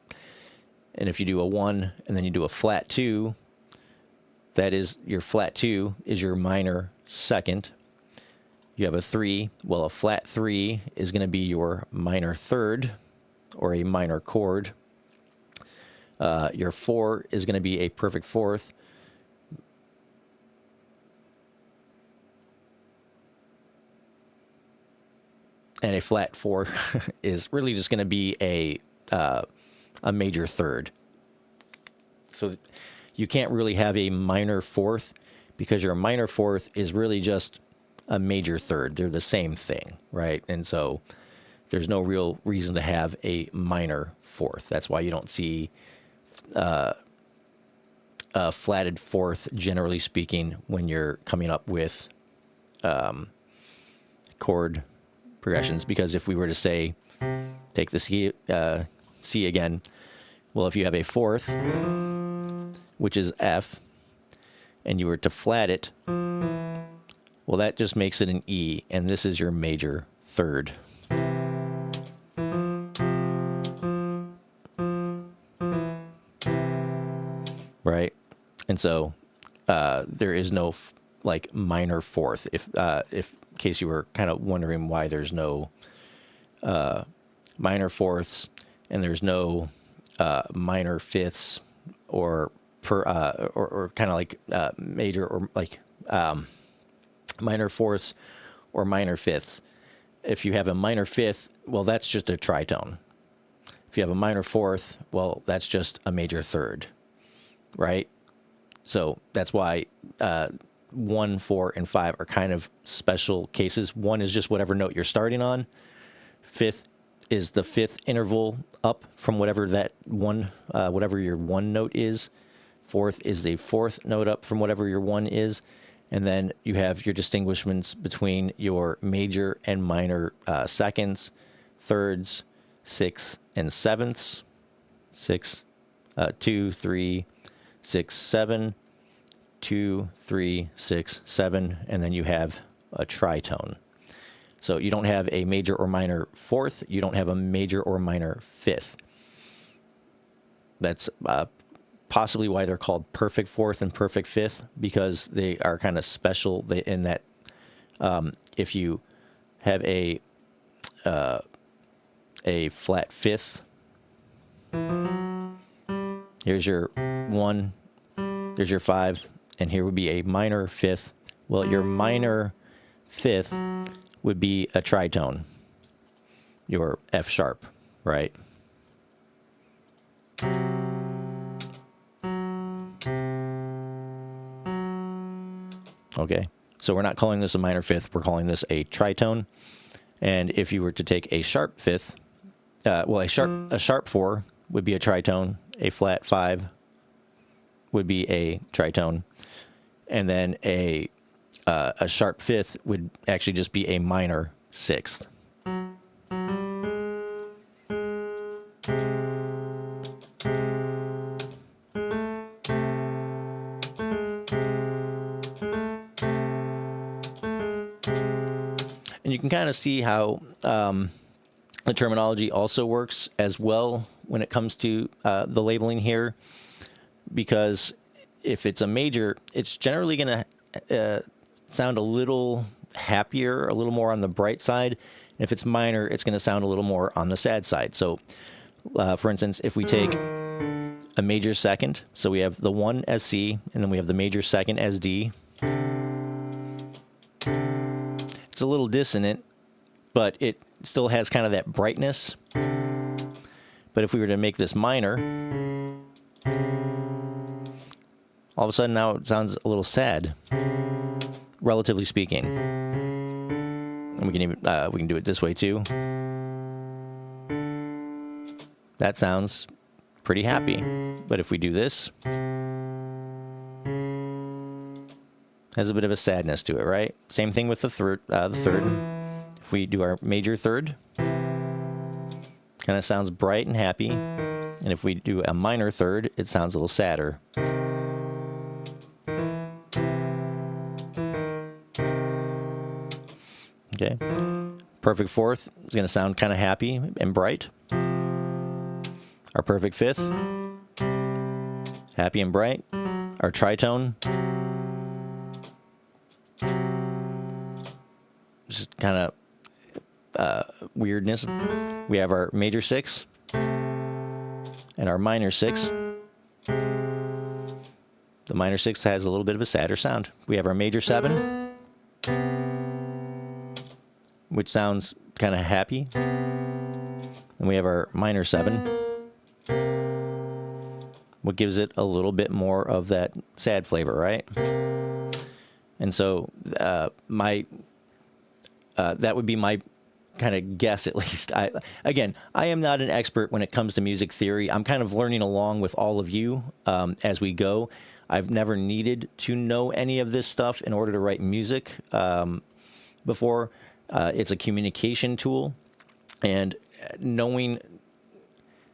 And if you do a 1 and then you do a flat 2, that is your flat 2 is your minor second. You have a 3. Well, a flat 3 is going to be your minor third, or a minor chord. Your 4 is going to be a perfect fourth. And a flat 4 is really just going to be a major third. So you can't really have a minor fourth, because your minor fourth is really just a major third. They're the same thing, right? And so there's no real reason to have a minor fourth. That's why you don't see a flatted fourth, generally speaking, when you're coming up with chord progressions. Because if we were to say, take the C again, well, if you have a fourth, which is F, and you were to flat it, well, that just makes it an E, and this is your major third. Right? And so there is no like minor fourth. If in case you were kind of wondering why there's no minor fourths and there's no minor fifths, or or kind of like major, or like minor fourths or minor fifths. If you have a minor fifth, well, that's just a tritone. If you have a minor fourth, well, that's just a major third, right? So that's why 1, 4, and 5 are kind of special cases. 1 is just whatever note you're starting on. Fifth is the fifth interval up from whatever that one, whatever your 1 note is. Fourth is the fourth note up from whatever your 1 is. And then you have your distinguishments between your major and minor seconds, thirds, sixths, and sevenths. 6, 2, 3, 6, 7, 2, 3, 6, 7, and then you have a tritone. So you don't have a major or minor fourth. You don't have a major or minor fifth. That's possibly why they're called perfect fourth and perfect fifth, because they are kind of special in that if you have a flat fifth, here's your 1, there's your 5, and here would be a minor fifth. Well, your minor fifth would be a tritone, your F sharp, right? Okay, so we're not calling this a minor fifth, we're calling this a tritone. And if you were to take a sharp fifth, a sharp 4 would be a tritone, a flat 5 would be a tritone, and then a sharp fifth would actually just be a minor sixth. And you can kind of see how the terminology also works as well when it comes to the labeling here, because if it's a major, it's generally going to sound a little happier, a little more on the bright side. And if it's minor, it's going to sound a little more on the sad side. So, for instance, if we take a major second, so we have the 1 as C, and then we have the major second as D. It's a little dissonant, but it still has kind of that brightness. But if we were to make this minor, all of a sudden now it sounds a little sad, relatively speaking. And we can do it this way too. That sounds pretty happy. But if we do this, has a bit of a sadness to it, right? Same thing with the third. If we do our major third, kind of sounds bright and happy. And if we do a minor third, it sounds a little sadder. Okay. Perfect fourth is going to sound kind of happy and bright. Our perfect fifth, happy and bright. Our tritone, just kind of weirdness. We have our major 6 and our minor 6. The minor 6 has a little bit of a sadder sound. We have our major 7, which sounds kind of happy. And we have our minor 7, what gives it a little bit more of that sad flavor, right? And so that would be my kind of guess, at least. I am not an expert when it comes to music theory. I'm kind of learning along with all of you as we go. I've never needed to know any of this stuff in order to write music before. It's a communication tool, and knowing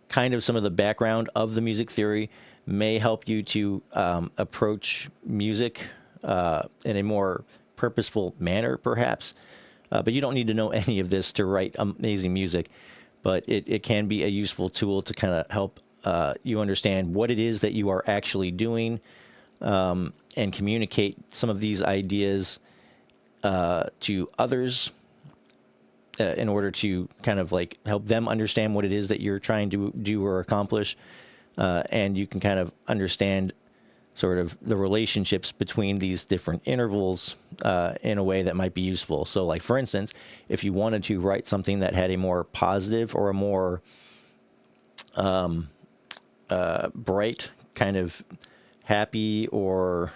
kind of some of the background of the music theory may help you to approach music in a more purposeful manner, perhaps. But you don't need to know any of this to write amazing music. But it can be a useful tool to kind of help you understand what it is that you are actually doing, and communicate some of these ideas to others in order to kind of like help them understand what it is that you're trying to do or accomplish. And you can kind of understand sort of the relationships between these different intervals in a way that might be useful. So like, for instance, if you wanted to write something that had a more positive or a more bright kind of happy or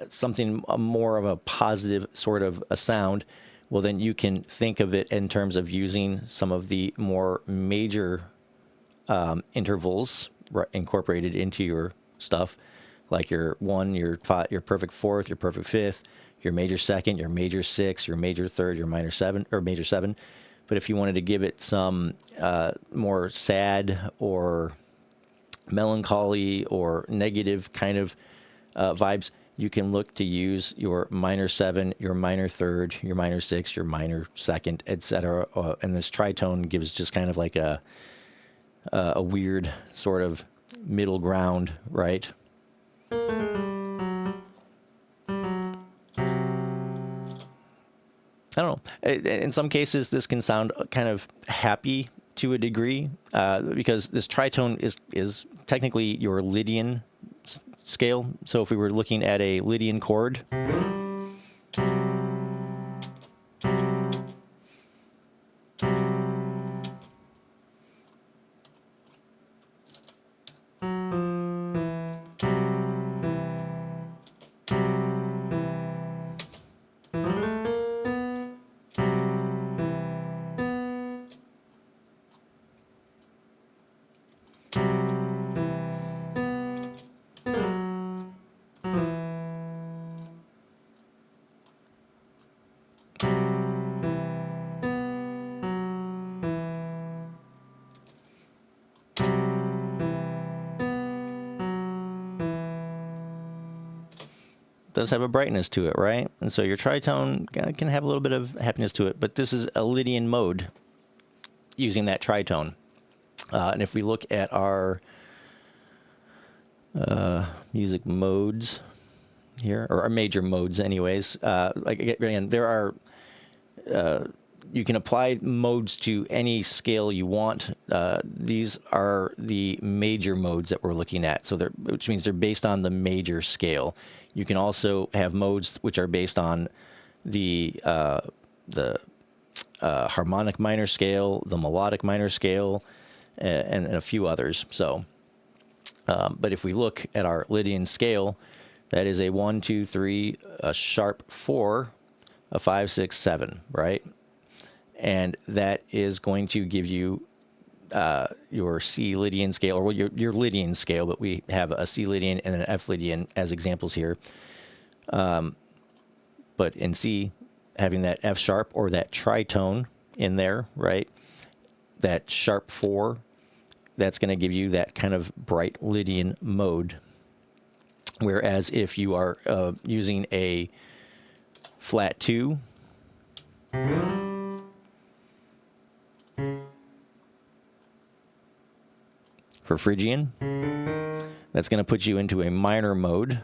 something more of a positive sort of a sound, well, then you can think of it in terms of using some of the more major intervals incorporated into your stuff, like your 1, your 5, your perfect fourth, your perfect fifth, your major second, your major 6, your major third, your minor 7 or major 7. But if you wanted to give it some more sad or melancholy or negative kind of vibes, you can look to use your minor 7, your minor third, your minor 6, your minor second, etc. And this tritone gives just kind of like a a weird sort of middle ground, right? I don't know. In some cases, this can sound kind of happy to a degree, because this tritone is technically your Lydian scale. So if we were looking at a Lydian chord, does have a brightness to it, right? And so your tritone can have a little bit of happiness to it, but this is a Lydian mode using that tritone. And if we look at our music modes here, or our major modes anyways, like again, there are, you can apply modes to any scale you want. These are the major modes that we're looking at, so which means they're based on the major scale. You can also have modes which are based on the harmonic minor scale, the melodic minor scale, and a few others. So, but if we look at our Lydian scale, that is a 1, 2, 3, a sharp 4, a 5, 6, 7, right? And that is going to give you your C Lydian scale, or your Lydian scale, but we have a C Lydian and an F Lydian as examples here. But in C, having that F sharp or that tritone in there, right? That sharp 4, that's going to give you that kind of bright Lydian mode. Whereas if you are using a flat 2, for Phrygian, that's going to put you into a minor mode.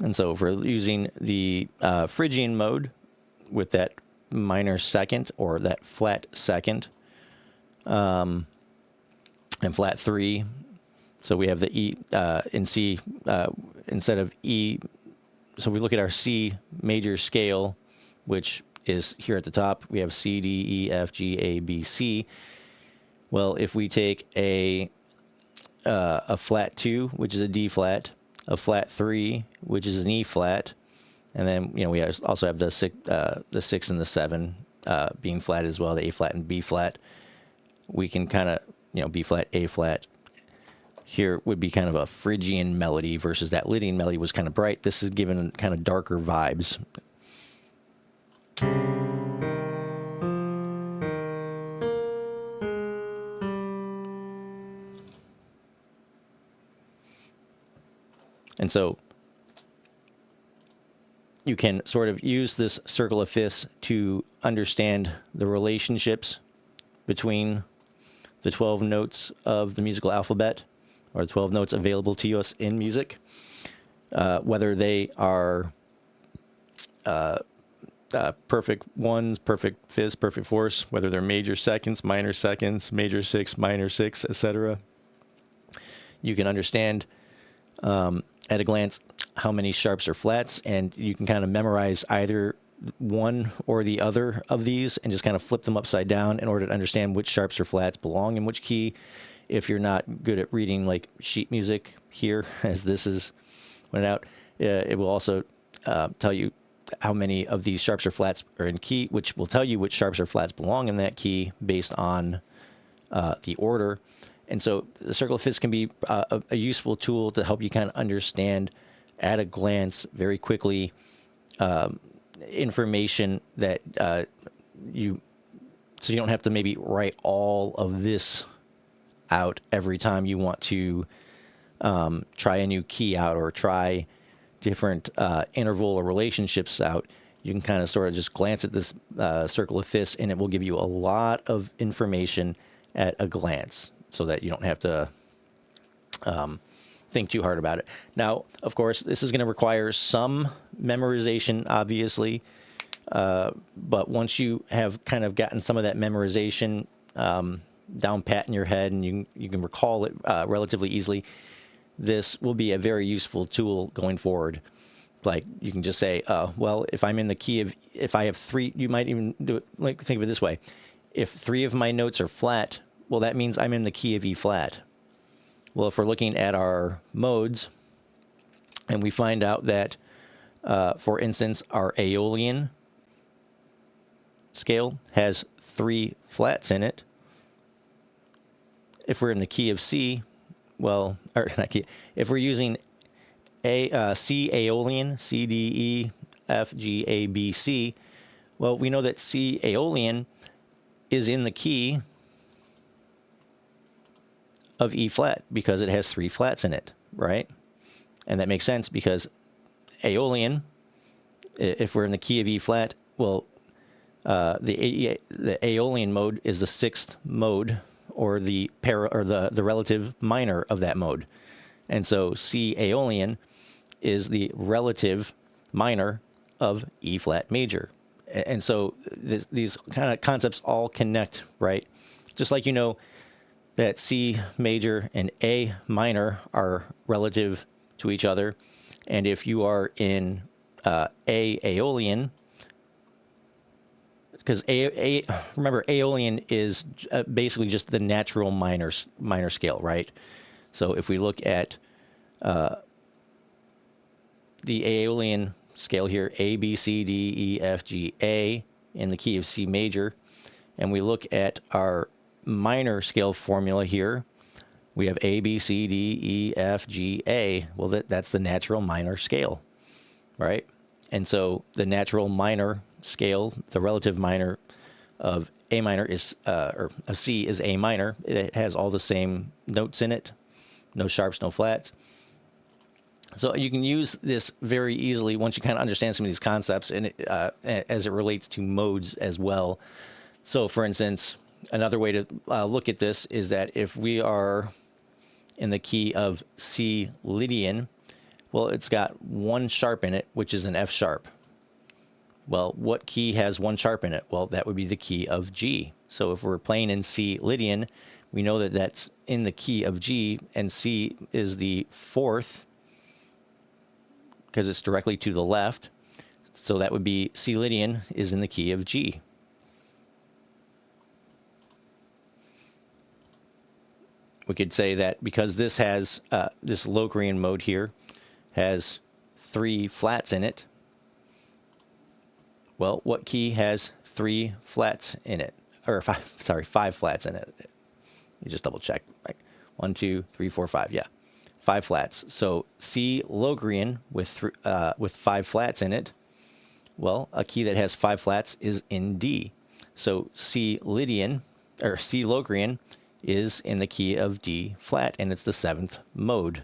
And so if we're using the Phrygian mode with that minor second or that flat second, and flat 3, so we have the E in C instead of E. So we look at our C major scale, which is here at the top. We have C, D, E, F, G, A, B, C. Well, if we take a flat 2, which is a D flat, a flat 3, which is an E flat, and then we also have the 6 and the 7 being flat as well, the A flat and B flat. We can kind of B flat, A flat. Here would be kind of a Phrygian melody versus that Lydian melody was kind of bright. This is given kind of darker vibes. And so you can sort of use this circle of fifths to understand the relationships between the 12 notes of the musical alphabet, or 12 notes available to us in music, whether they are perfect ones, perfect fifths, perfect fourths, whether they're major seconds, major six, minor six, etc. You can understand at a glance how many sharps or flats, and you can kind of memorize either one or the other of these and just kind of flip them upside down in order to understand which sharps or flats belong in which key. If you're not good at reading like sheet music here, as this is pointed out, it will also tell you how many of these sharps or flats are in key, which will tell you which sharps or flats belong in that key based on the order. And so the circle of fifths can be a useful tool to help you kind of understand at a glance very quickly information that so you don't have to maybe write all of this out every time you want to try a new key out or try different interval or relationships out. You can kind of sort of just glance at this circle of fifths, and it will give you a lot of information at a glance so that you don't have to think too hard about it. Now, of course, this is going to require some memorization, obviously. But once you have kind of gotten some of that memorization down pat in your head and you can recall it relatively easily, this will be a very useful tool going forward. Like you can just say, well, if I'm in the key of, if I have three, you might even do it, like think of it this way. If three of my notes are flat, well, that means I'm in the key of E flat. Well, if we're looking at our modes and we find out that, for instance, our Aeolian scale has 3 flats in it. If we're in the key of C, well, or not key, if we're using C Aeolian, C, D, E, F, G, A, B, C, well, we know that C Aeolian is in the key of E flat because it has 3 flats in it, right? And that makes sense because Aeolian, if we're in the key of E flat, well, the Aeolian mode is the 6th mode, or the relative minor of that mode, and so C Aeolian is the relative minor of E flat major, and so these kind of concepts all connect, right? Just like you know that C major and A minor are relative to each other, and if you are in Aeolian, because remember, Aeolian is basically just the natural minor scale, right? So if we look at the Aeolian scale here, A, B, C, D, E, F, G, A, in the key of C major, and we look at our minor scale formula here, we have A, B, C, D, E, F, G, A. Well, that's the natural minor scale, right? And so the natural minor scale, the relative minor of A minor is, or of C is A minor. It has all the same notes in it, no sharps, no flats. So you can use this very easily once you kind of understand some of these concepts, and as it relates to modes as well. So, for instance, another way to look at this is that if we are in the key of C Lydian, well, it's got 1 sharp in it, which is an F sharp. Well, what key has 1 sharp in it? Well, that would be the key of G. So if we're playing in C Lydian, we know that that's in the key of G, and C is the 4th because it's directly to the left. So that would be C Lydian is in the key of G. We could say that because this has this Locrian mode here has 3 flats in it. Well, what key has 3 flats in it? Or 5 flats in it. You just double check. Like 1, 2, 3, 4, 5. Yeah, 5 flats. So C Locrian with 5 flats in it. Well, a key that has 5 flats is in D. So C Lydian or C Locrian is in the key of D flat, and it's the 7th mode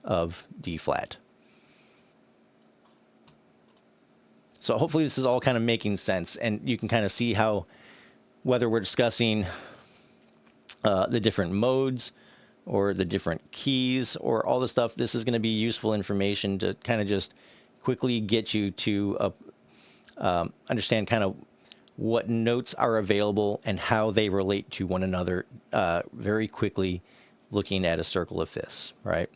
of D flat. So hopefully this is all kind of making sense, and you can kind of see how, whether we're discussing the different modes or the different keys or all the stuff, this is going to be useful information to kind of just quickly get you to understand kind of what notes are available and how they relate to one another very quickly, looking at a circle of fifths, right?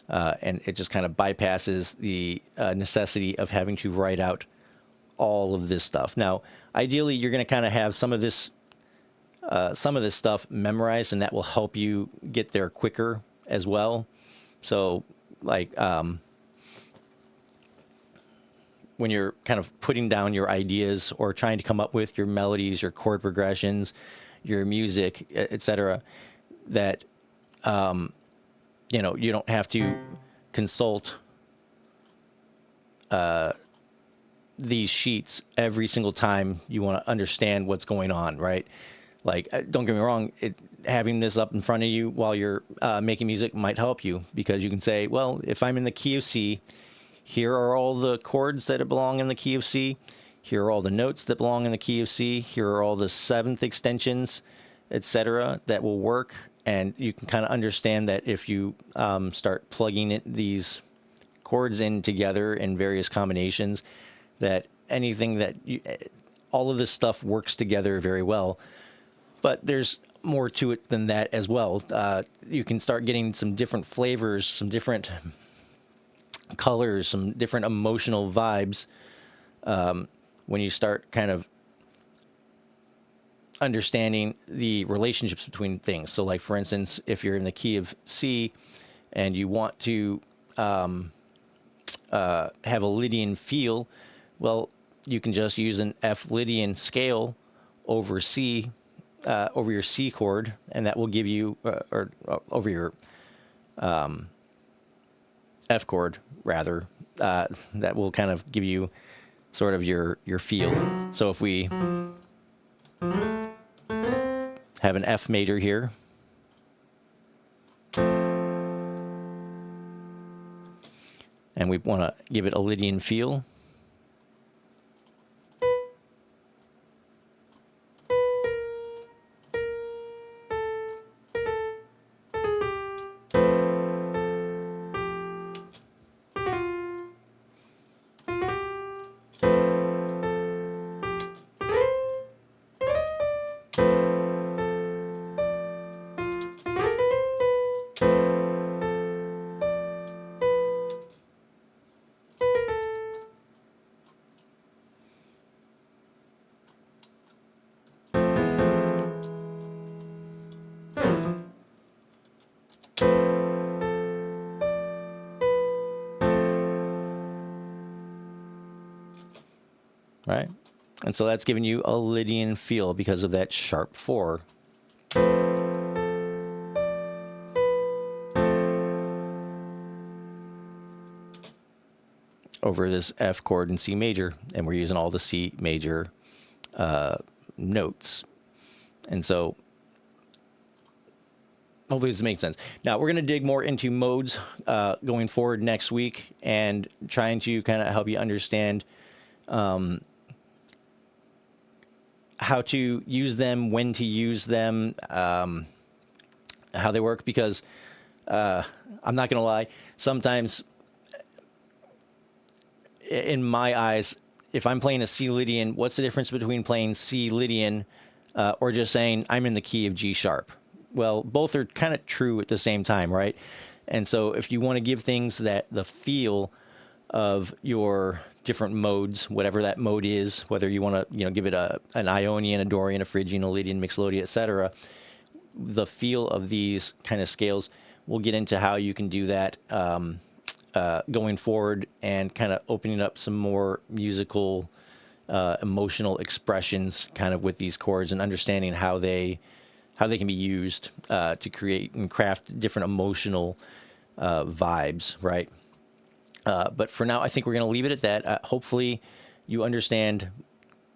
And it just kind of bypasses the necessity of having to write out all of this stuff. Now, ideally, you're going to kind of have some of this stuff memorized, and that will help you get there quicker as well. So, like, when you're kind of putting down your ideas or trying to come up with your melodies, your chord progressions, your music, etc., that you know, you don't have to consult these sheets every single time you want to understand what's going on, right? Like, don't get me wrong, having this up in front of you while you're making music might help you, because you can say, well, if I'm in the key of C, here are all the chords that belong in the key of C. Here are all the notes that belong in the key of C. Here are all the seventh extensions, etc., that will work. And you can kind of understand that if you start plugging these chords in together in various combinations, that anything that all of this stuff works together very well. But there's more to it than that as well. You can start getting some different flavors, some different colors, some different emotional vibes when you start kind of understanding the relationships between things. So, like, for instance, if you're in the key of C and you want to have a Lydian feel, well, you can just use an F Lydian scale over C, over your C chord, and that will give you, or over your F chord, rather, that will kind of give you sort of your feel. So if we have an F major here, and we want to give it a Lydian feel, right? And so that's giving you a Lydian feel because of that sharp 4. Over this F chord in C major, and we're using all the C major notes. And so hopefully this makes sense. Now we're going to dig more into modes going forward next week, and trying to kind of help you understand how to use them, when to use them, how they work, because I'm not going to lie, sometimes in my eyes, if I'm playing a C Lydian, what's the difference between playing C Lydian or just saying I'm in the key of G sharp? Well, both are kind of true at the same time, right? And so if you want to give things that the feel of your different modes, whatever that mode is, whether you want to, give it an Ionian, a Dorian, a Phrygian, a Lydian, Mixolydian, etc., the feel of these kind of scales, we'll get into how you can do that going forward, and kind of opening up some more musical, emotional expressions kind of with these chords, and understanding how they can be used to create and craft different emotional vibes, right? But for now, I think we're going to leave it at that. Hopefully you understand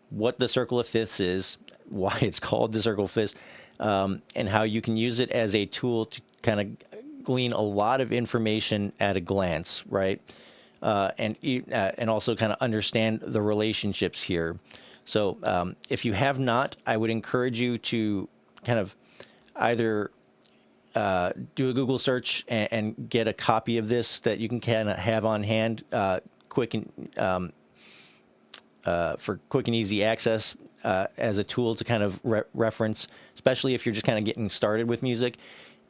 what the circle of fifths is, why it's called the circle of fifths, and how you can use it as a tool to kind of glean a lot of information at a glance, right? And also kind of understand the relationships here. So if you have not, I would encourage you to kind of either do a Google search and get a copy of this that you can kind of have on hand, quick and for quick and easy access, as a tool to kind of reference, especially if you're just kind of getting started with music.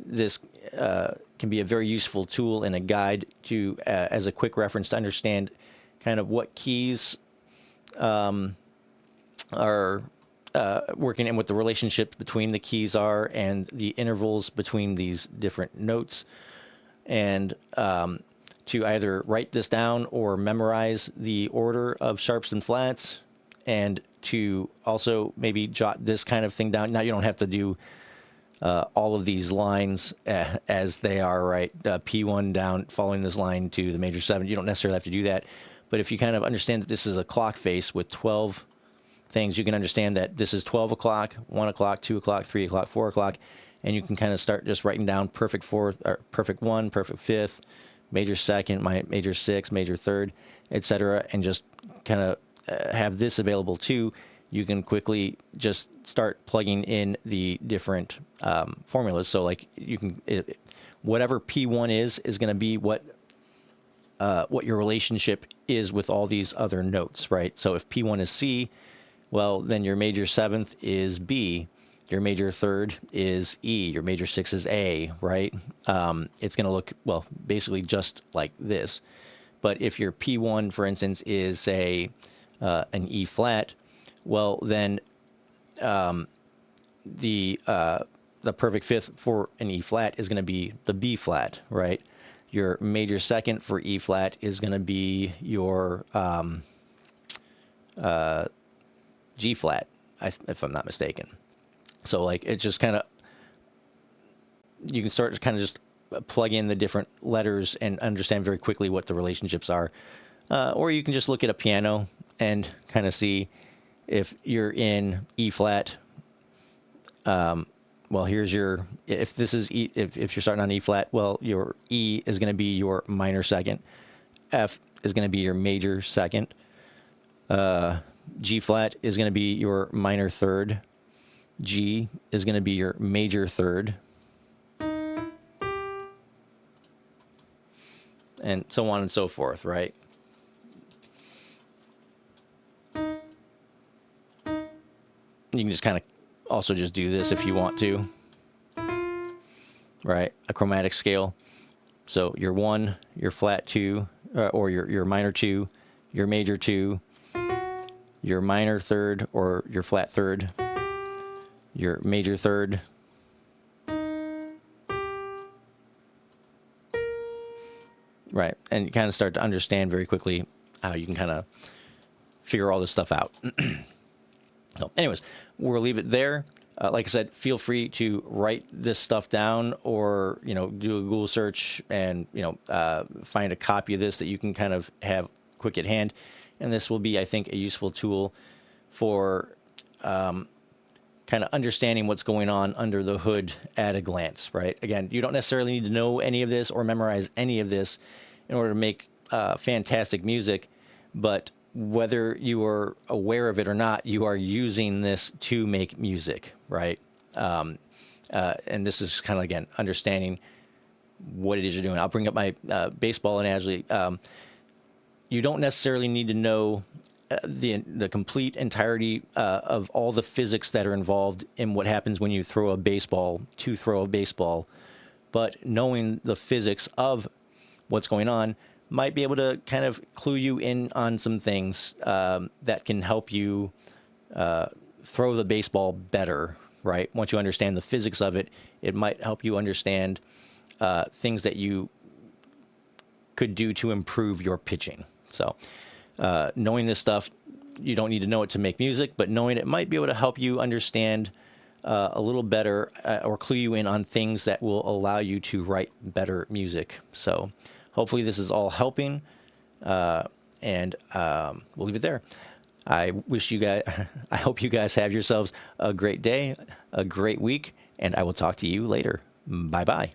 This can be a very useful tool and a guide to, as a quick reference, to understand kind of what keys are working, and what the relationship between the keys are, and the intervals between these different notes, and to either write this down or memorize the order of sharps and flats, and to also maybe jot this kind of thing down. Now, you don't have to do all of these lines as they are, right? P1 down, following this line to the major 7. You don't necessarily have to do that. But if you kind of understand that this is a clock face with 12 things, you can understand that this is 12 o'clock, 1 o'clock, 2 o'clock, 3 o'clock, 4 o'clock, and you can kind of start just writing down perfect 4th, or perfect 1, perfect 5th, major 2nd, major 6th, major 3rd, etc., and just kind of have this available too. You can quickly just start plugging in the different formulas. So like you can, whatever P1 is going to be what your relationship is with all these other notes, right? So if P1 is C, well, then your major 7th is B, your major 3rd is E, your major 6th is A, right? It's going to look, well, basically just like this. But if your P1, for instance, is, say, an E flat, well, then the perfect 5th for an E flat is going to be the B flat, right? Your major 2nd for E flat is going to be your G flat, if I'm not mistaken. So like it's just kind of, you can start to kind of just plug in the different letters and understand very quickly what the relationships are. Or you can just look at a piano and kind of see if you're in E flat. Well, here's your, if this is E, if you're starting on E flat, well, your E is going to be your minor 2nd. F is going to be your major 2nd. G flat is going to be your minor 3rd. G is going to be your major 3rd. And so on and so forth, right? You can just kind of also just do this if you want to, right? A chromatic scale. So your 1, your flat 2, or your minor 2, your major 2, your minor 3rd or your flat 3rd, your major 3rd, right? And you kind of start to understand very quickly how you can kind of figure all this stuff out. So anyways, we'll leave it there. Like I said, feel free to write this stuff down, or, you know, do a Google search and, you know, find a copy of this that you can kind of have quick at hand. And this will be, I think, a useful tool for kind of understanding what's going on under the hood at a glance, right? Again, you don't necessarily need to know any of this or memorize any of this in order to make fantastic music, but whether you are aware of it or not, you are using this to make music, right? And this is kind of, again, understanding what it is you're doing. I'll bring up my baseball analogy. You don't necessarily need to know the complete entirety of all the physics that are involved in what happens when you throw a baseball to throw a baseball, but knowing the physics of what's going on might be able to kind of clue you in on some things that can help you throw the baseball better, right? Once you understand the physics of it, it might help you understand things that you could do to improve your pitching. So knowing this stuff, you don't need to know it to make music, but knowing it might be able to help you understand a little better or clue you in on things that will allow you to write better music. So hopefully this is all helping, and we'll leave it there. I hope you guys have yourselves a great day, a great week, and I will talk to you later. Bye-bye.